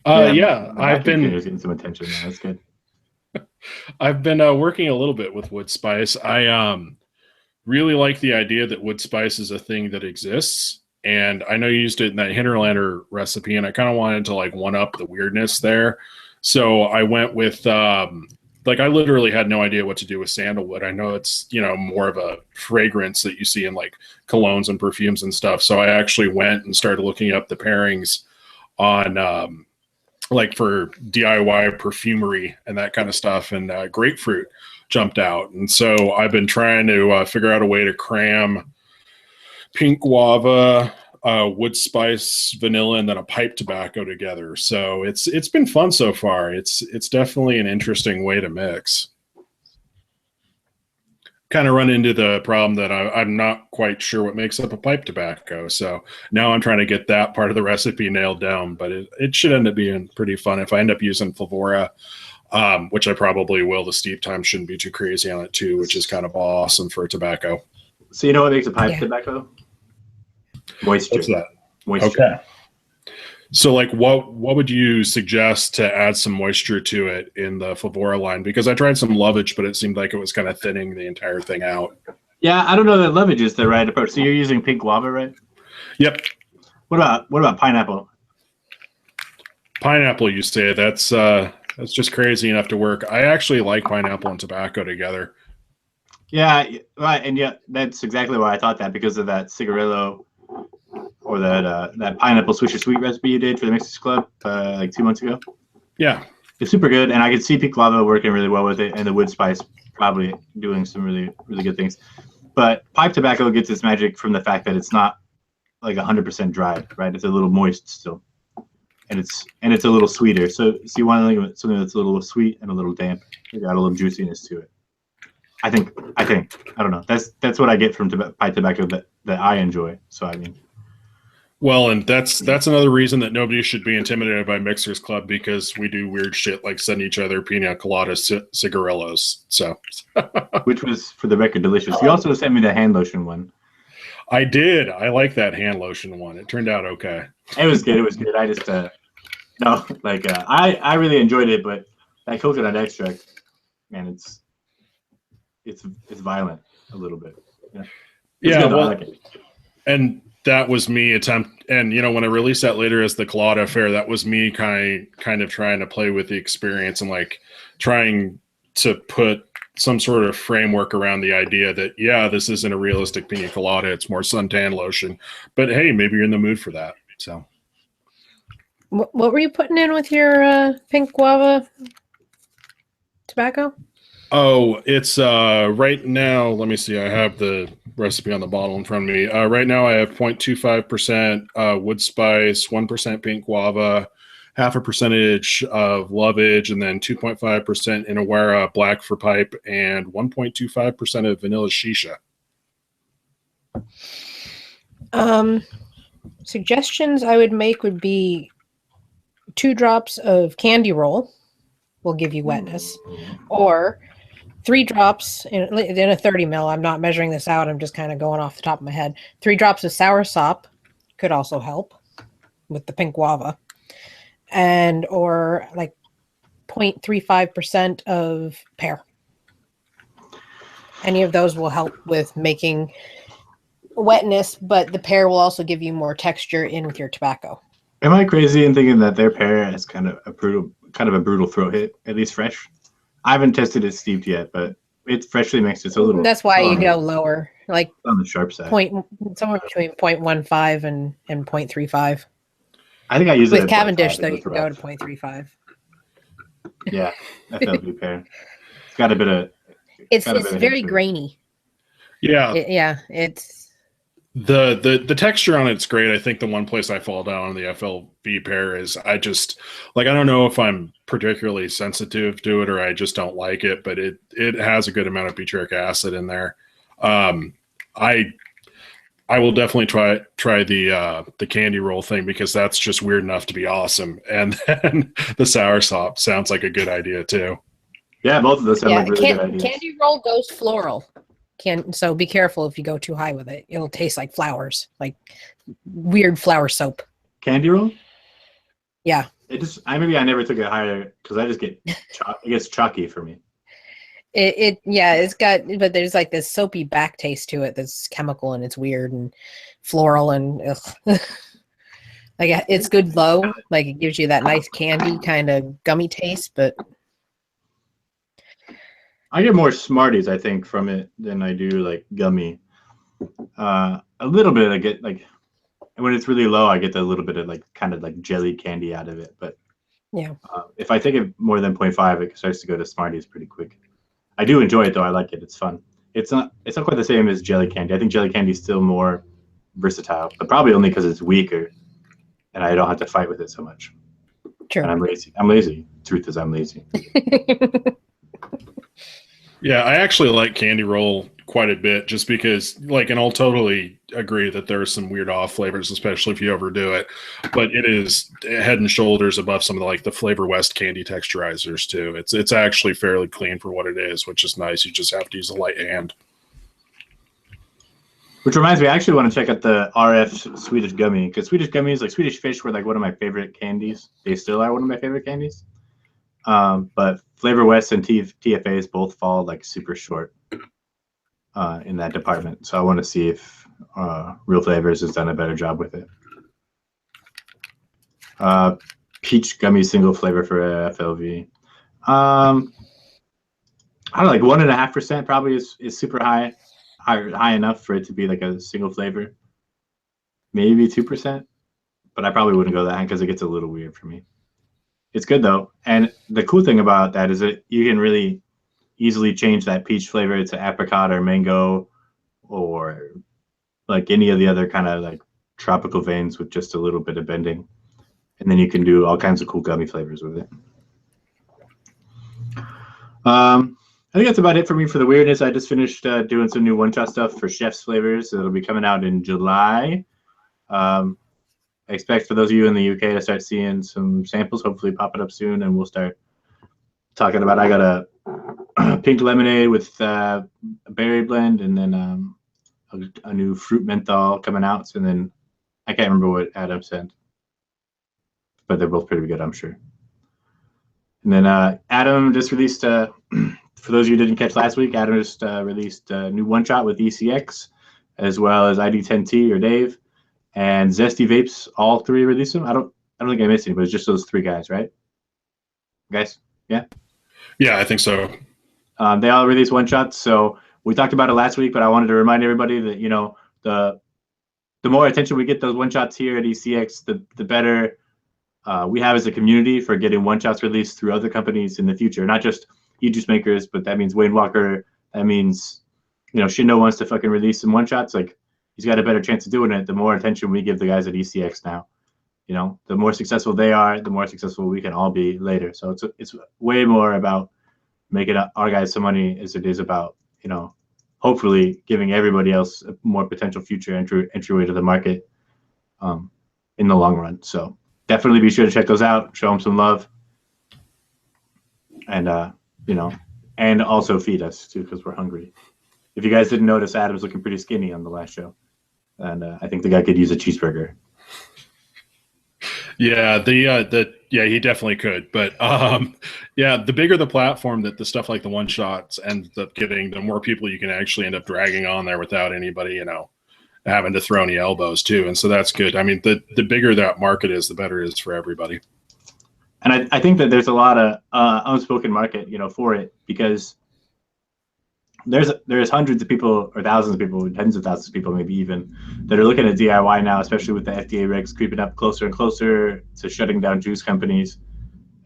I've been getting some attention now. That's good. I've been working a little bit with wood spice. I really like the idea that wood spice is a thing that exists, and I know you used it in that Hinterlander recipe, and I kind of wanted to like one up the weirdness there. So I went with like I literally had no idea what to do with sandalwood. I know it's, you know, more of a fragrance that you see in like colognes and perfumes and stuff. So I actually went and started looking up the pairings on like for DIY perfumery and that kind of stuff. And grapefruit jumped out. And so I've been trying to figure out a way to cram pink guava, wood spice, vanilla, and then a pipe tobacco together. So it's been fun so far. It's definitely an interesting way to mix. Kind of run into the problem that I'm not quite sure what makes up a pipe tobacco. So now I'm trying to get that part of the recipe nailed down, but it should end up being pretty fun. If I end up using Flavora, which I probably will, the steep time shouldn't be too crazy on it too, which is kind of awesome for a tobacco. So you know what makes a pipe tobacco? Moisture. What's that? Moisture. Okay. So like what would you suggest to add some moisture to it in the Flavora line? Because I tried some lovage, but it seemed like it was kind of thinning the entire thing out. Yeah, I don't know that lovage is the right approach. So you're using pink guava, right? Yep. What about pineapple? Pineapple, you say? That's just crazy enough to work. I actually like pineapple and tobacco together. Yeah, right, and yeah, that's exactly why I thought that, because of that cigarillo or that pineapple Swisher Sweet recipe you did for the Mixers Club like 2 months ago. Yeah, it's super good, and I could see pink guava working really well with it, and the wood spice probably doing some really, really good things. But pipe tobacco gets its magic from the fact that it's not like 100% dried, right? It's a little moist still, and it's a little sweeter. So you want something that's a little sweet and a little damp. You got a little juiciness to it. I think I don't know. That's what I get from pipe tobacco that I enjoy. So I mean. Well, and that's another reason that nobody should be intimidated by Mixers Club, because we do weird shit like send each other pina colada cigarillos. So, which was, for the record, delicious. You also sent me the hand lotion one. I did. I like that hand lotion one. It turned out okay. It was good. It was good. I just I really enjoyed it, but that coconut extract, man, it's violent a little bit. Yeah. Well, I like it. And that was me and you know, when I released that later as the Colada Affair, that was me kind of trying to play with the experience and like trying to put some sort of framework around the idea that, yeah, this isn't a realistic pina colada, it's more suntan lotion, but hey, maybe you're in the mood for that. So what were you putting in with your pink guava tobacco? Oh, it's right now, let me see, I have the recipe on the bottle in front of me. Right now I have 0.25% wood spice, 1% pink guava, 0.5% of lovage, and then 2.5% Inawera black for pipe, and 1.25% of vanilla shisha. Suggestions I would make would be 2 drops of candy roll will give you wetness, or 3 drops in a 30 ml. I'm not measuring this out. I'm just kind of going off the top of my head. 3 drops of sour sop could also help with the pink guava, and or like 0.35% of pear. Any of those will help with making wetness, but the pear will also give you more texture in with your tobacco. Am I crazy in thinking that their pear is kind of a brutal throat hit, at least fresh? I haven't tested it steeped yet, but it's freshly mixed. It's a little. That's why you go lower, like on the sharp side. Somewhere between 0.15 and 0.35. I think I use with it with Cavendish, though. You can go to 0.35. Yeah, I feel blue pear. It's got a bit of. It's very grainy. Yeah, It's The texture on it's great. I think the one place I fall down on the FLV pair is I just like I don't know if I'm particularly sensitive to it or I just don't like it, but it has a good amount of butyric acid in there. I will definitely try the candy roll thing because that's just weird enough to be awesome. And then the sour sop sounds like a good idea too. Yeah, both of those sound like really good ideas. Candy roll goes floral. So be careful if you go too high with it. It'll taste like flowers, like weird flower soap. Candy roll? Yeah. I never took it higher because I just it gets chalky for me. It's got, but there's like this soapy back taste to it that's chemical and it's weird and floral and like it's good low, like it gives you that nice candy kind of gummy taste, but I get more Smarties, I think, from it than I do like gummy. A little bit I get like when it's really low, I get a little bit of like kind of like jelly candy out of it, but yeah. If I take it more than 0.5, it starts to go to Smarties pretty quick. I do enjoy it though. I like it. It's fun. It's not quite the same as jelly candy. I think jelly candy is still more versatile, but probably only because it's weaker and I don't have to fight with it so much. True. And I'm lazy. Truth is I'm lazy. Yeah, I actually like candy roll quite a bit just because and I'll totally agree that there are some weird off flavors, especially if you overdo it, but it is head and shoulders above some of the Flavor West candy texturizers too. It's actually fairly clean for what it is, which is nice. You just have to use a light hand. Which reminds me, I actually want to check out the RF Swedish gummy because Swedish gummies, like Swedish Fish, were like one of my favorite candies. They still are one of my favorite candies. But Flavor West and TFAs both fall like super short in that department. So I want to see if Real Flavors has done a better job with it. Peach gummy single flavor for FLV. I don't know, like 1.5% probably is super high enough for it to be like a single flavor. Maybe 2%, but I probably wouldn't go that high because it gets a little weird for me. It's good though, and the cool thing about that is that you can really easily change that peach flavor to apricot or mango or like any of the other kind of like tropical veins with just a little bit of bending, and then you can do all kinds of cool gummy flavors with it. I think that's about it for me for the weirdness. I just finished doing some new one-shot stuff for Chef's Flavors. It'll be coming out in July. I expect for those of you in the UK to start seeing some samples, hopefully popping up soon, and we'll start talking about. I got a pink lemonade with a berry blend, and then a new fruit menthol coming out. And then I can't remember what Adam sent, but they're both pretty good, I'm sure. And then Adam just released, for those of you who didn't catch last week, Adam just released a new one-shot with e-cig, as well as ID10T or Dave. And Zesty Vapes, all three released them. I don't think I missed any, but it's just those three guys, right? Guys, yeah. Yeah, I think so. They all released one shots. So we talked about it last week, but I wanted to remind everybody that the more attention we get those one shots here at e-cig, the better we have as a community for getting one shots released through other companies in the future. Not just e-juice makers, but that means Wayne Walker. That means Shindo wants to fucking release some one shots. Like, he's got a better chance of doing it the more attention we give the guys at e-cig now. The more successful they are, the more successful we can all be later. So it's way more about making our guys some money as it is about, hopefully giving everybody else a more potential future entryway to the market in the long run. So definitely be sure to check those out, show them some love. And, and also feed us too, because we're hungry. If you guys didn't notice, Adam's looking pretty skinny on the last show. And I think the guy could use a cheeseburger. Yeah, he definitely could. But yeah, the bigger the platform that the stuff like the one shots ends up getting, the more people you can actually end up dragging on there without anybody, having to throw any elbows too. And so that's good. I mean, the bigger that market is, the better it is for everybody. And I think that there's a lot of unspoken market, for it, because there's hundreds of people or thousands of people, tens of thousands of people maybe even, that are looking at DIY now, especially with the FDA regs creeping up closer and closer to shutting down juice companies.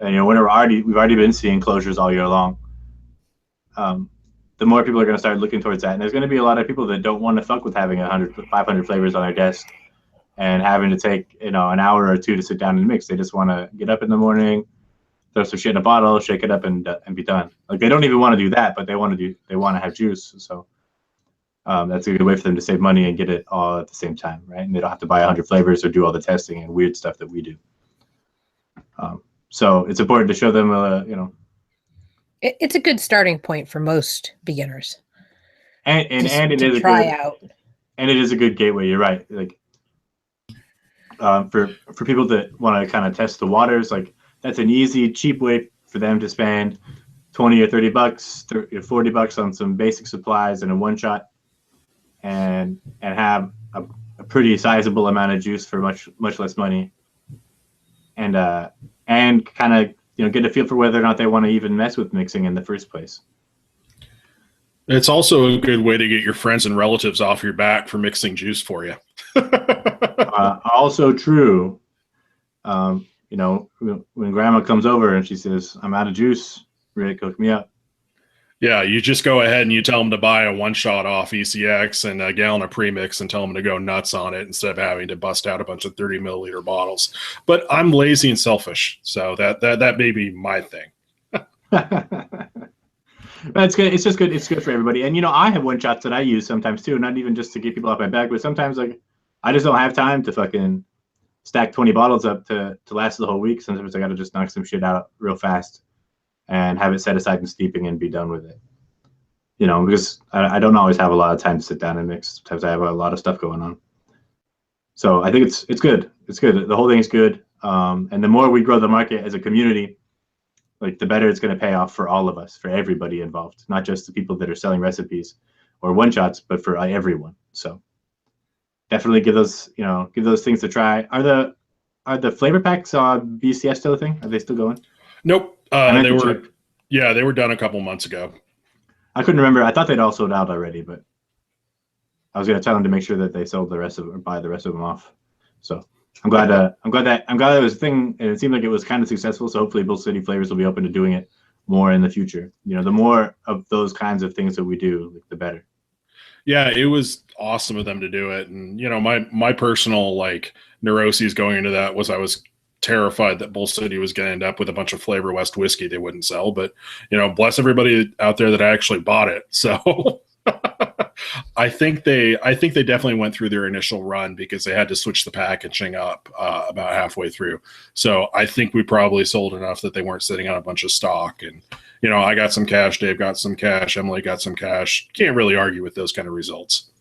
And we've already been seeing closures all year long. the more people are going to start looking towards that. And there's going to be a lot of people that don't want to fuck with having 100, 500 flavors on their desk and having to take, an hour or two to sit down and mix. They just want to get up in the morning, throw some shit in a bottle, shake it up, and be done. Like, they don't even want to do that, but they want to have juice. So that's a good way for them to save money and get it all at the same time, right? And they don't have to buy 100 flavors or do all the testing and weird stuff that we do. So it's important to show them, It's a good starting point for most beginners. And it is try out. And it is a good gateway. You're right. Like, for people that want to kind of test the waters, like, that's an easy, cheap way for them to spend $20 or $30, $40 on some basic supplies and a one shot, and have a pretty sizable amount of juice for much less money, and kind of get a feel for whether or not they want to even mess with mixing in the first place. It's also a good way to get your friends and relatives off your back for mixing juice for you. Also true. When grandma comes over and she says, "I'm out of juice, Rick, hook me up." Yeah, you just go ahead and you tell them to buy a one-shot off e-cig and a gallon of premix and tell them to go nuts on it instead of having to bust out a bunch of 30 milliliter bottles. But I'm lazy and selfish, so that may be my thing. That's good. It's just good. It's good for everybody. And I have one shots that I use sometimes too, not even just to get people off my back, but sometimes, like, I just don't have time to fucking stack 20 bottles up to last the whole week. Sometimes I got to just knock some shit out real fast and have it set aside and steeping and be done with it. Because I don't always have a lot of time to sit down and mix. Sometimes I have a lot of stuff going on. So I think it's good. It's good. The whole thing is good. And the more we grow the market as a community, like, the better it's going to pay off for all of us, for everybody involved, not just the people that are selling recipes or one shots, but for everyone. So definitely give those things a try. Are the flavor packs on BCS still a thing? Are they still going? Nope. They were done a couple months ago. I couldn't remember. I thought they'd all sold out already, but I was going to tell them to make sure that they sold the rest of them or buy the rest of them off. So I'm glad that it was a thing, and it seemed like it was kind of successful. So hopefully Bull City Flavors will be open to doing it more in the future. The more of those kinds of things that we do, the better. Yeah, it was awesome of them to do it. And, my personal, like, neuroses going into that was I was terrified that Bull City was going to end up with a bunch of Flavor West whiskey they wouldn't sell. But, bless everybody out there that actually bought it. So I think they definitely went through their initial run because they had to switch the packaging up about halfway through. So I think we probably sold enough that they weren't sitting on a bunch of stock. And, I got some cash, Dave got some cash, Emily got some cash. Can't really argue with those kind of results.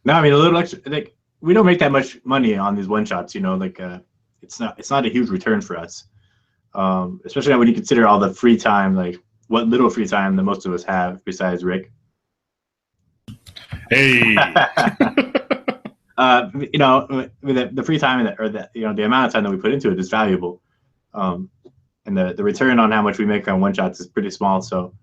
No, I mean, a little extra. Like, we don't make that much money on these one shots. It's not a huge return for us, especially when you consider all the free time, like what little free time that most of us have besides Rick. Hey, the free time the amount of time that we put into it is valuable, and the return on how much we make on one shots is pretty small. So,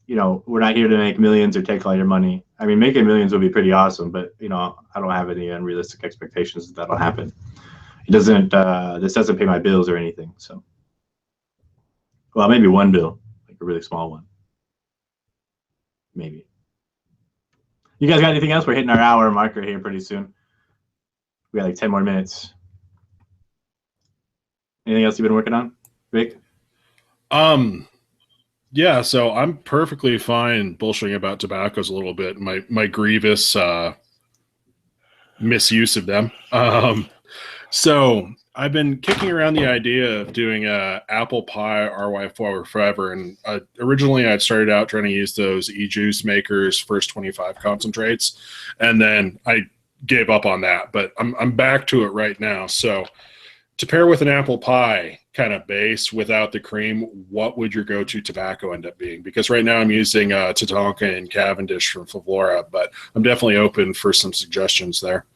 we're not here to make millions or take all your money. I mean, making millions would be pretty awesome, but I don't have any unrealistic expectations that'll happen. It doesn't. This doesn't pay my bills or anything. So, well, maybe one bill, like a really small one, maybe. You guys got anything else? We're hitting our hour marker here pretty soon. We got like 10 more minutes. Anything else you've been working on, Rick? Yeah, so I'm perfectly fine bullshitting about tobaccos a little bit. My grievous misuse of them. So I've been kicking around the idea of doing a apple pie RY4 forever, and originally I'd started out trying to use those e-juice makers first 25 concentrates, and then I gave up on that. But I'm back to it right now. So to pair with an apple pie kind of base without the cream, what would your go-to tobacco end up being? Because right now I'm using Tatanka and Cavendish from Flavora, but I'm definitely open for some suggestions there.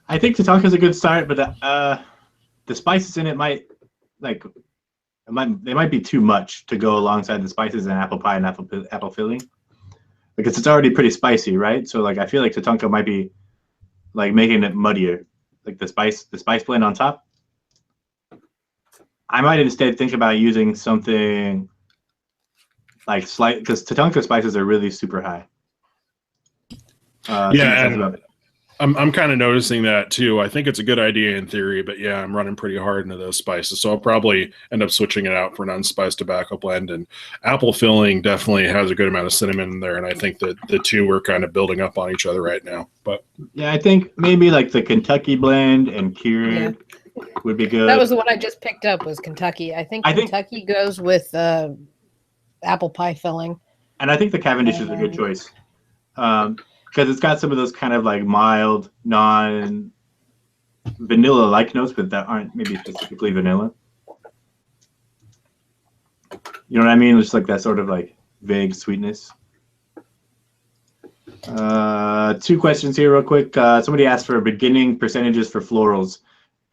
I think Tatanka is a good start, but the spices in it they might be too much to go alongside the spices in apple pie and apple filling, because it's already pretty spicy, right? So I feel like Tatanka might be like making it muddier, like the spice blend on top. I might instead think about using something like slight, because Tatanka spices are really super high. Yeah, and I'm kind of noticing that too. I think it's a good idea in theory, but yeah, I'm running pretty hard into those spices. So I'll probably end up switching it out for an unspiced tobacco blend. And apple filling definitely has a good amount of cinnamon in there. And I think that the two are kind of building up on each other right now. But yeah, I think maybe like the Kentucky blend and cured would be good. That was the one I just picked up, was Kentucky. I think Kentucky goes with apple pie filling. And I think the Cavendish is a good choice. Because it's got some of those kind of like mild, non-vanilla-like notes, but that aren't maybe specifically vanilla. You know what I mean? Just like that sort of like vague sweetness. 2 questions here real quick. Somebody asked for beginning percentages for florals.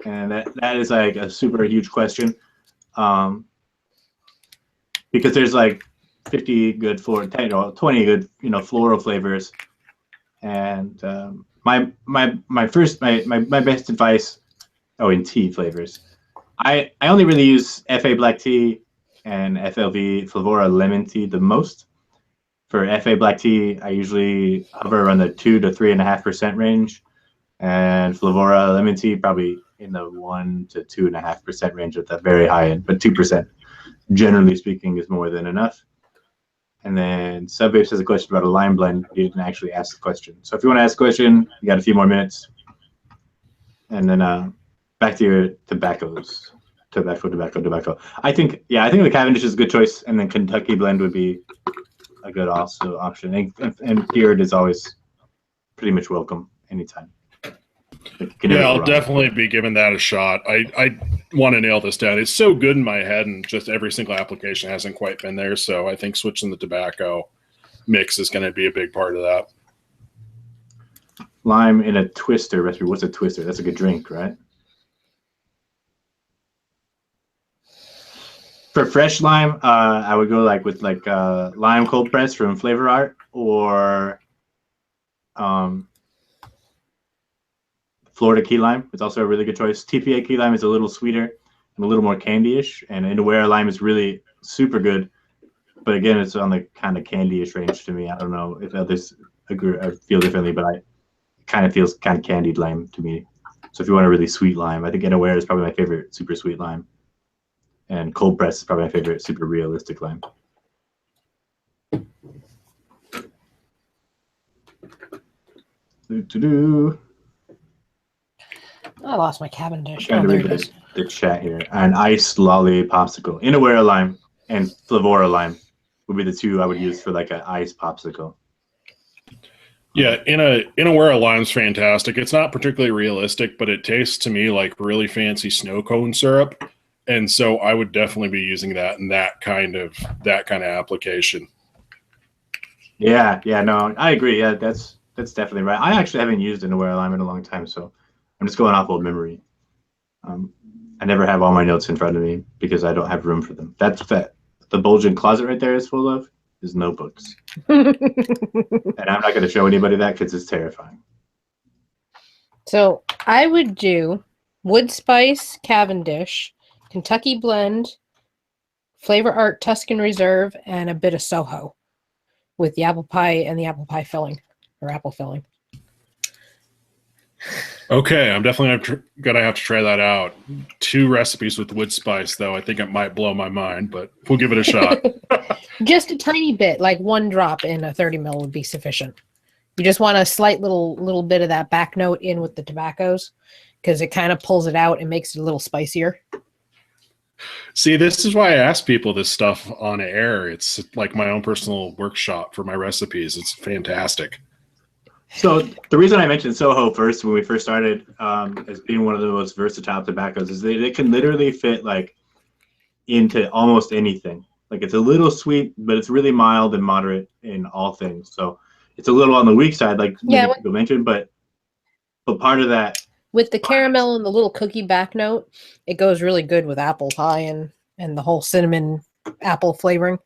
And that is like a super huge question. Because there's like 50 good 20 good, floral flavors. And my best advice, in tea flavors, I only really use FA black tea and FLV Flavora lemon tea the most. For FA black tea, I usually hover around the 2 to 3.5% range, and Flavora lemon tea probably in the 1 to 2.5% range at the very high end, but 2%, generally speaking, is more than enough. And then Subvapes has a question about a lime blend. You didn't actually ask the question. So if you want to ask a question, you got a few more minutes. And then back to your tobaccos. Tobacco. I think the Cavendish is a good choice. And then Kentucky blend would be a good also option. And cured is always pretty much welcome anytime. Yeah, I'll definitely be giving that a shot. I want to nail this down. It's so good in my head, and just every single application hasn't quite been there. So I think switching the tobacco mix is going to be a big part of that. Lime in a twister recipe. What's a twister? That's a good drink, right? For fresh lime, I would go with lime cold press from Flavor Art, or Florida key lime. It's also a really good choice. TPA key lime is a little sweeter and a little more candy-ish, and Inawera lime is really super good. But again, it's on the kind of candy-ish range to me. I don't know if others agree or feel differently, but it kind of feels kind of candied lime to me. So if you want a really sweet lime, I think Inawera is probably my favorite super sweet lime, and cold press is probably my favorite super realistic lime. I lost my Cavendish. Trying to read the chat here. An iced lolly popsicle. Inawera lime and Flavora lime would be the two I would use for like an iced popsicle. Yeah, Inawera lime's fantastic. It's not particularly realistic, but it tastes to me like really fancy snow cone syrup, and so I would definitely be using that in that kind of application. Yeah, no, I agree. Yeah, that's definitely right. I actually haven't used Inawera lime in a long time, so I'm just going off old memory. I never have all my notes in front of me because I don't have room for them. That's the bulging closet right there is full of is notebooks. And I'm not going to show anybody that because it's terrifying. So I would do Wood Spice Cavendish, Kentucky Blend, Flavor Art Tuscan Reserve, and a bit of Soho with the apple pie and the apple pie filling, or apple filling. Okay, I'm definitely gonna have to try that out. 2 recipes with wood spice, though. I think it might blow my mind, but we'll give it a shot. Just a tiny bit, like 1 drop in a 30 ml would be sufficient. You just want a slight little bit of that back note in with the tobaccos, because it kind of pulls it out and makes it a little spicier. See, this is why I ask people this stuff on air. It's like my own personal workshop for my recipes. It's fantastic. So the reason I mentioned Soho first when we first started as being one of the most versatile tobaccos is they can literally fit like into almost anything. Like it's a little sweet, but it's really mild and moderate in all things. So it's a little on the weak side, like you mentioned, but part of that with the caramel and the little cookie back note, it goes really good with apple pie and the whole cinnamon apple flavoring.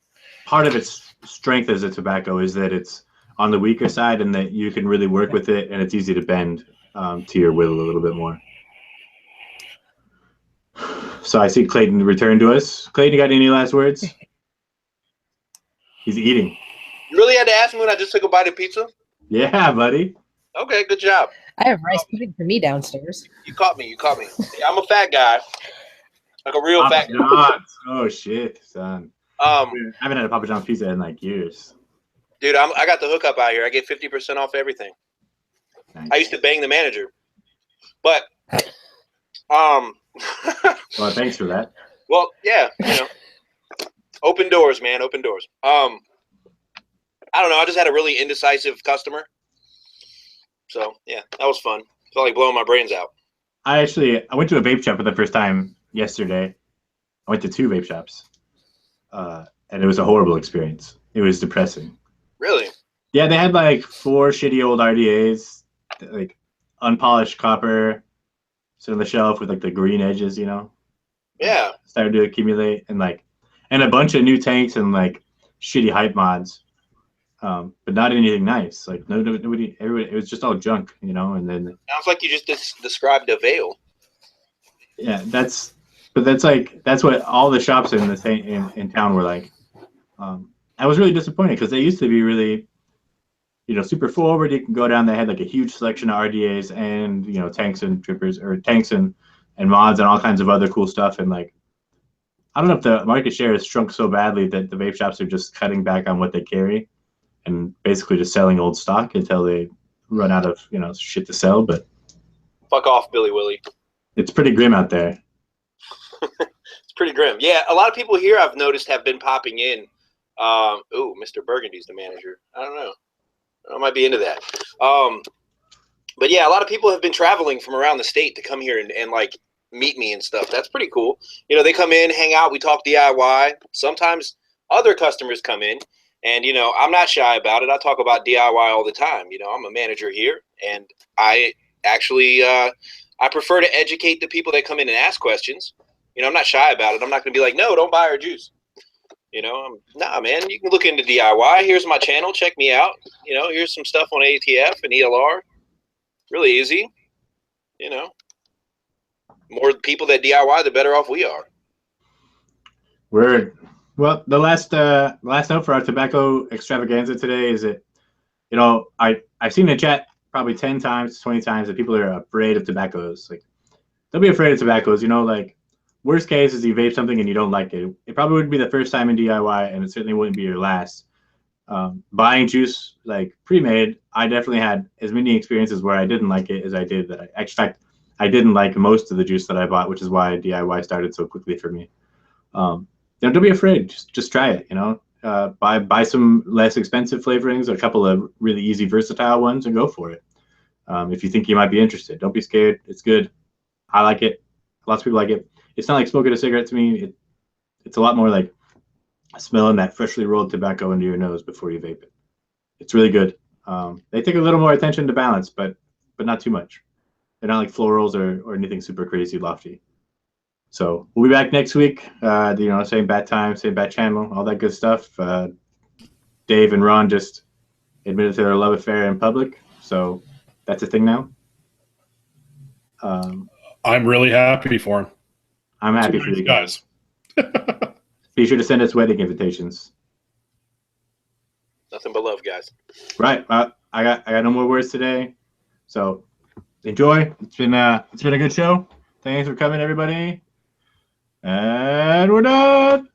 Part of its strength as a tobacco is that it's on the weaker side and that you can really work with it and it's easy to bend to your will a little bit more. So I see Clayton return to us. Clayton, you got any last words? He's eating. You really had to ask me when I just took a bite of pizza? Yeah, buddy. Okay, good job. I have rice pudding for me downstairs. You caught me. Yeah, I'm a fat guy. Like a real fat Papa guy. John's. Oh shit, son. Um, I haven't had a Papa John's pizza in like years. dude, I got the hookup out here. I get 50% off everything. Nice. I used to bang the manager. But Well, thanks for that. well, yeah, open doors, man, open doors. I don't know. I just had a really indecisive customer. So, yeah, that was fun. Felt like blowing my brains out. I went to a vape shop for the first time yesterday. I went to 2 vape shops. And it was a horrible experience. It was depressing. Really? Yeah, they had like 4 shitty old RDAs, like unpolished copper, sit on the shelf with like the green edges, Yeah. Started to accumulate, and a bunch of new tanks and like shitty hype mods, but not anything nice. Like nobody, everybody, it was just all junk, And then Sounds like you just described a veil. yeah, that's what all the shops in town were like. I was really disappointed because they used to be really, super forward. You can go down. They had like a huge selection of RDAs and tanks and drippers, or tanks and mods and all kinds of other cool stuff. And like, I don't know if the market share has shrunk so badly that the vape shops are just cutting back on what they carry and basically just selling old stock until they run out of shit to sell. But Fuck off, Billy Willie. it's pretty grim out there. It's pretty grim. Yeah, a lot of people here I've noticed have been popping in. Mr. Burgundy's the manager. I don't know. I might be into that. But yeah, a lot of people have been traveling from around the state to come here and like meet me and stuff. That's pretty cool. They come in, hang out, we talk DIY. Sometimes other customers come in, and I'm not shy about it. I talk about DIY all the time. I'm a manager here, and I actually I prefer to educate the people that come in and ask questions. I'm not shy about it. I'm not going to be like, no, don't buy our juice. Nah, man, you can look into DIY. Here's my channel. Check me out. Here's some stuff on ATF and ELR. Really easy. More people that DIY, the better off we are. Word. Well, the last note for our tobacco extravaganza today is that, I've seen in chat probably 10 times, 20 times that people are afraid of tobaccos. Like, don't be afraid of tobaccos. Like, worst case is you vape something and you don't like it. It probably wouldn't be the first time in DIY, and it certainly wouldn't be your last. Buying juice like pre-made, I definitely had as many experiences where I didn't like it as I did that. In fact, I didn't like most of the juice that I bought, which is why DIY started so quickly for me. Don't be afraid. Just try it. Buy some less expensive flavorings, a couple of really easy, versatile ones, and go for it. If you think you might be interested, don't be scared. It's good. I like it. Lots of people like it. It's not like smoking a cigarette to me. It's a lot more like smelling that freshly rolled tobacco into your nose before you vape it. It's really good. They take a little more attention to balance, but not too much. They're not like florals or anything super crazy lofty. So we'll be back next week. Same bat time, same bat channel, all that good stuff. Dave and Ron just admitted to their love affair in public, so that's a thing now. I'm really happy for him. I'm happy for you guys. Be sure to send us wedding invitations. Nothing but love, guys. Right. I got no more words today. So enjoy. It's been a good show. Thanks for coming, everybody. And we're done.